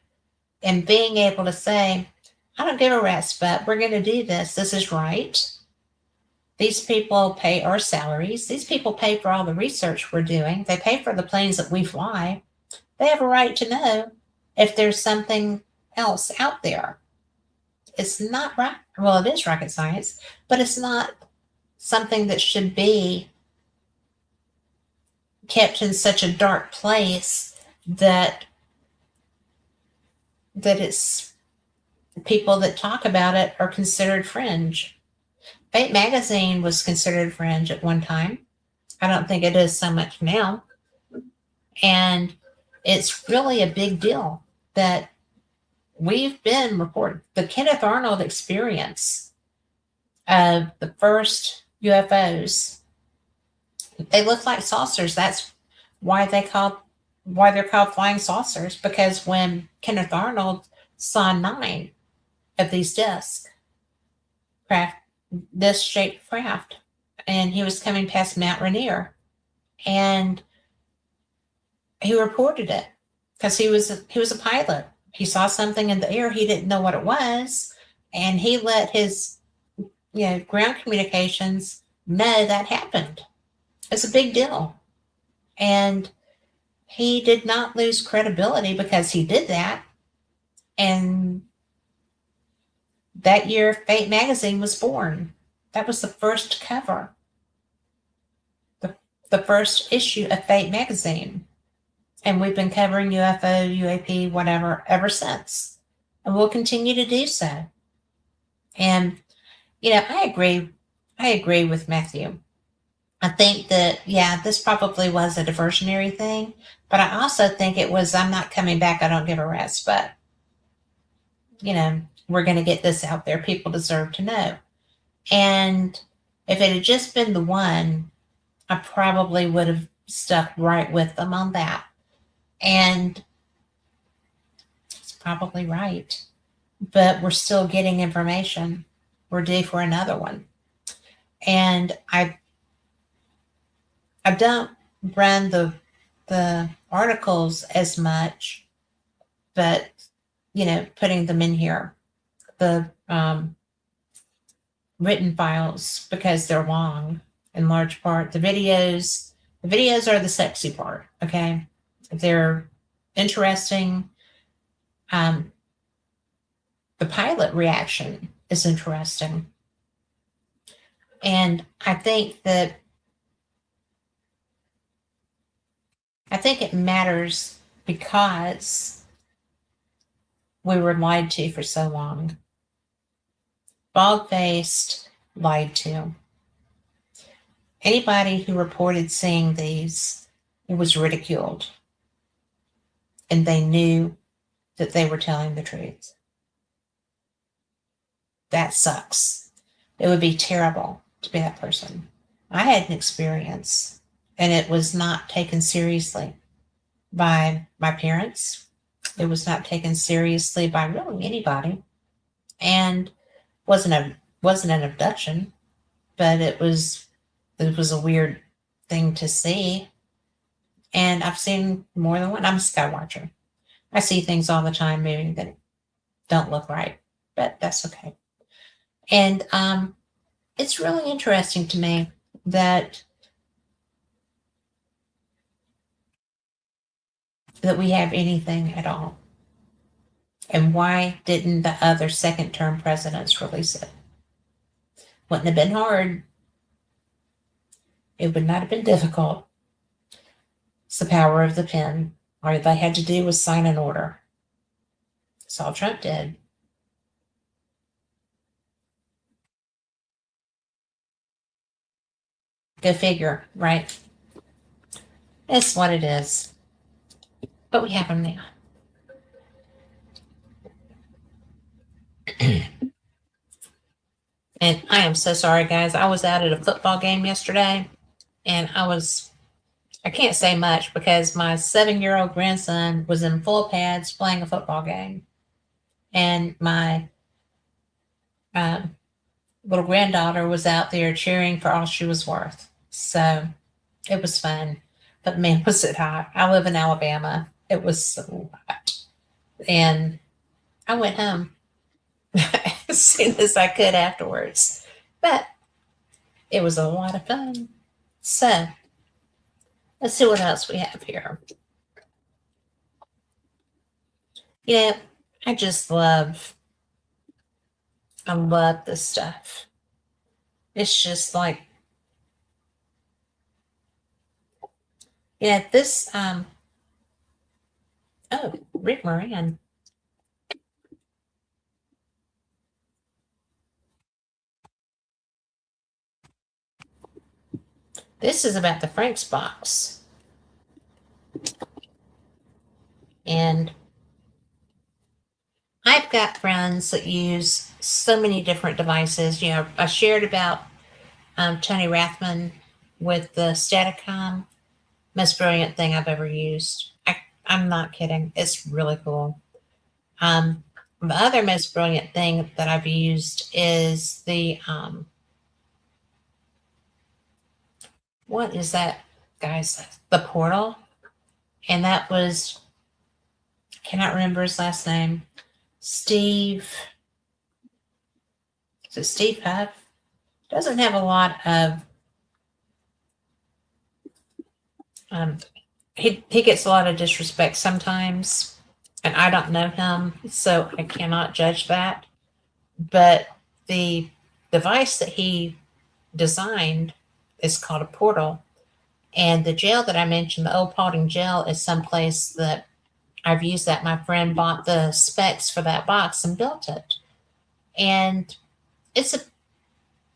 in being able to say, I don't give a rat's butt, we're going to do this. This is right. These people pay our salaries. These people pay for all the research we're doing. They pay for the planes that we fly. They have a right to know if there's something else out there. It's not right. Well, it is rocket science, but it's not something that should be kept in such a dark place that it's people that talk about it are considered fringe. Fate magazine was considered fringe at one time. I don't think it is so much now. And it's really a big deal that we've been reported. The Kenneth Arnold experience of the first UFOs, they look like saucers. That's why they're called flying saucers, because when Kenneth Arnold saw 9 of these disc-shaped craft, and he was coming past Mount Rainier, and he reported it because he was a pilot. He saw something in the air. He didn't know what it was, and he let his ground communications know that happened. It's a big deal, and he did not lose credibility because he did that. And that year, Fate magazine was born. That was the first cover, the first issue of Fate magazine. And we've been covering UFO, UAP, whatever, ever since. And we'll continue to do so. And, I agree with Matthew. I think that, this probably was a diversionary thing, but I also think it was, I'm not coming back, I don't give a rest, but, we're going to get this out there. People deserve to know. And if it had just been the one, I probably would have stuck right with them on that. And it's probably right. But we're still getting information. We're due for another one. And I don't run the articles as much, but putting them in here, the written files, because they're long in large part. The videos are the sexy part. Okay, they're interesting. The pilot reaction is interesting, and I think it matters because we were lied to for so long. Bald-faced, lied to. Anybody who reported seeing these was ridiculed, and they knew that they were telling the truth. That sucks. It would be terrible to be that person. I had an experience, and it was not taken seriously by my parents. It was not taken seriously by really anybody, and wasn't an abduction, but it was a weird thing to see. And I've seen more than one. I'm a sky watcher. I see things all the time moving that don't look right, but that's okay. And it's really interesting to me that we have anything at all. And why didn't the other second-term presidents release it? Wouldn't have been hard. It would not have been difficult. It's the power of the pen. All they had to do was sign an order. That's all Trump did. Go figure, right? It's what it is. But we have them now. And I am so sorry, guys. I was out at a football game yesterday, and I can't say much because my 7-year-old grandson was in full pads playing a football game. And my little granddaughter was out there cheering for all she was worth. So it was fun. But man, was it hot. I live in Alabama. It was so hot. And I went home as soon as I could afterwards. But it was a lot of fun. So let's see what else we have here. You know, I just I love this stuff. It's just like, yeah, this, oh, Rick Moran. This is about the Frank's box. And I've got friends that use so many different devices. You know, I shared about Tony Rathman with the Staticom. Most brilliant thing I've ever used. I'm not kidding. It's really cool. Um, the other most brilliant thing that I've used is the what is that, guys? The Portal, and that was, I cannot remember his last name. Steve. Is it Steve Huff? Doesn't have a lot of. Um, he gets a lot of disrespect sometimes, and I don't know him, so I cannot judge that. But the device that he designed is called a portal. And the gel that I mentioned, the old Paulding gel, is someplace that I've used that. My friend bought the specs for that box and built it. And it's a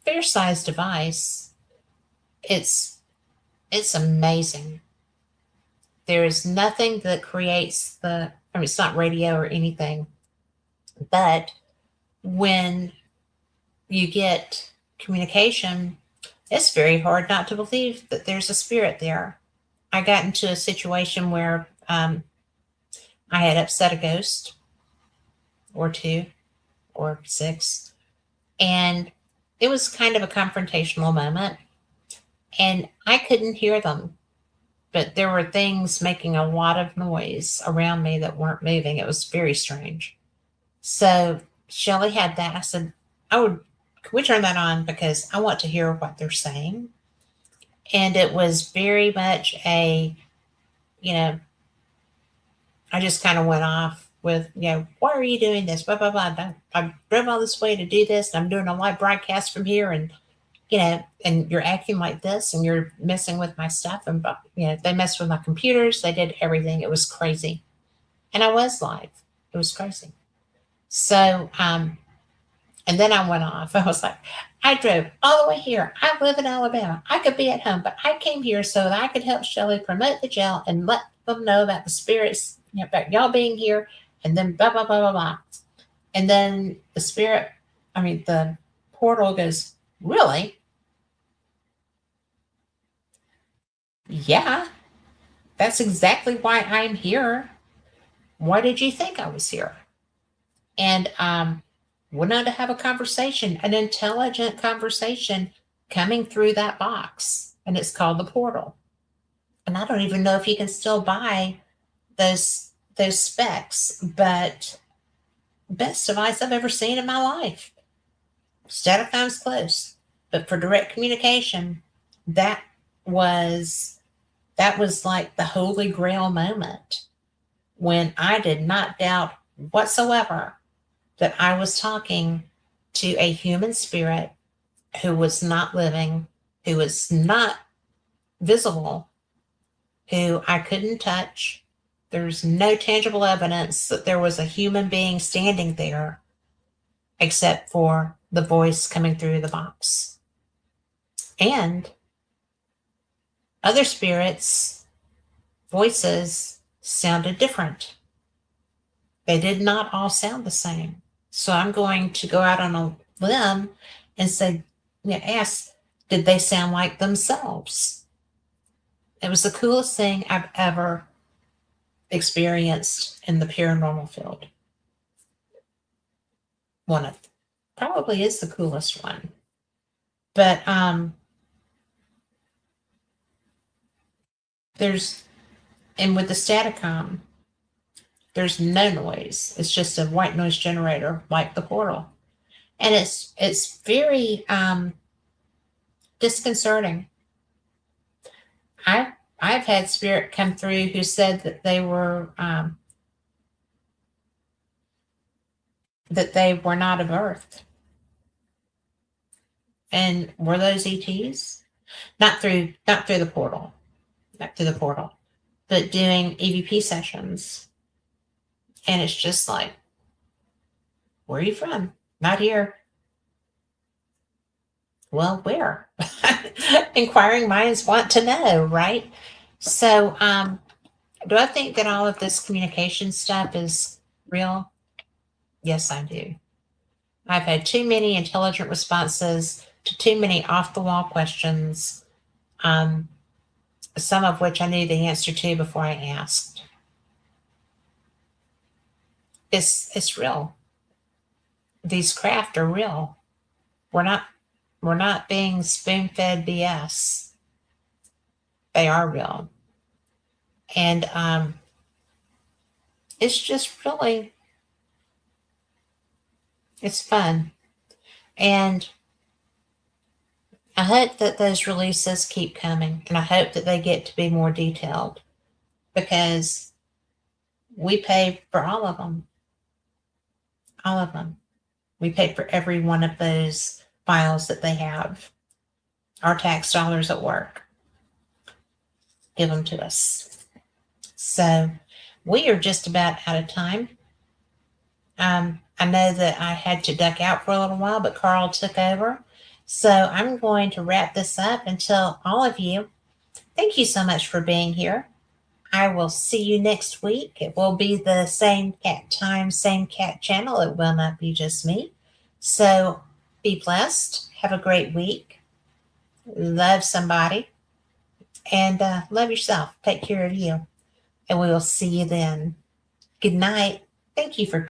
fair sized device. It's it's amazing. There is nothing that creates I mean, it's not radio or anything, but when you get communication, it's very hard not to believe that there's a spirit there. I got into a situation where I had upset a ghost or two or six, and it was kind of a confrontational moment, and I couldn't hear them, but there were things making a lot of noise around me that weren't moving. It was very strange. So Shelly had that. I said, can we turn that on? Because I want to hear what they're saying. And it was very much you know, I just kind of went off with, why are you doing this? Blah, blah, blah. I drove all this way to do this. And I'm doing a live broadcast from here. And, and you're acting like this and you're messing with my stuff. And, they messed with my computers. They did everything. It was crazy. And I was live. It was crazy. So, and then I went off. I was like, I drove all the way here. I live in Alabama. I could be at home, but I came here so that I could help Shelly promote the gel and let them know about the spirits, about y'all being here, and then blah, blah, blah, blah, blah. And then the portal goes, really? Yeah, that's exactly why I'm here. Why did you think I was here? And went on to have a conversation, an intelligent conversation coming through that box. And it's called the portal. And I don't even know if you can still buy those specs, but best device I've ever seen in my life. Staticom's close, but for direct communication, that was like the holy grail moment when I did not doubt whatsoever that I was talking to a human spirit who was not living, who was not visible, who I couldn't touch. There's no tangible evidence that there was a human being standing there except for the voice coming through the box. And other spirits' voices sounded different. They did not all sound the same. So I'm going to go out on a limb and say, ask, did they sound like themselves? It was the coolest thing I've ever experienced in the paranormal field. Probably is the coolest one. But with the Staticom, there's no noise. It's just a white noise generator like the portal. And it's very disconcerting. I've had spirit come through who said that they were that they were not of Earth. And were those ETs? Not through the portal. Not through the portal. But doing EVP sessions. And it's just like, where are you from? Not here. Well, where? Inquiring minds want to know, right? So, do I think that all of this communication stuff is real? Yes, I do. I've had too many intelligent responses to too many off the wall questions, some of which I knew the answer to before I asked. It's real. These craft are real. We're not being spoon fed BS. They are real. And it's just really, it's fun. And I hope that those releases keep coming, and I hope that they get to be more detailed, because we pay for all of them. All of them. We pay for every one of those files that they have. Our tax dollars at work give them to us. So we are just about out of time. I know that I had to duck out for a little while, but Carl took over. So I'm going to wrap this up and tell all of you, thank you so much for being here. I will see you next week. It will be the same cat time, same cat channel. It will not be just me. So be blessed. Have a great week. Love somebody. And love yourself. Take care of you. And we will see you then. Good night. Thank you for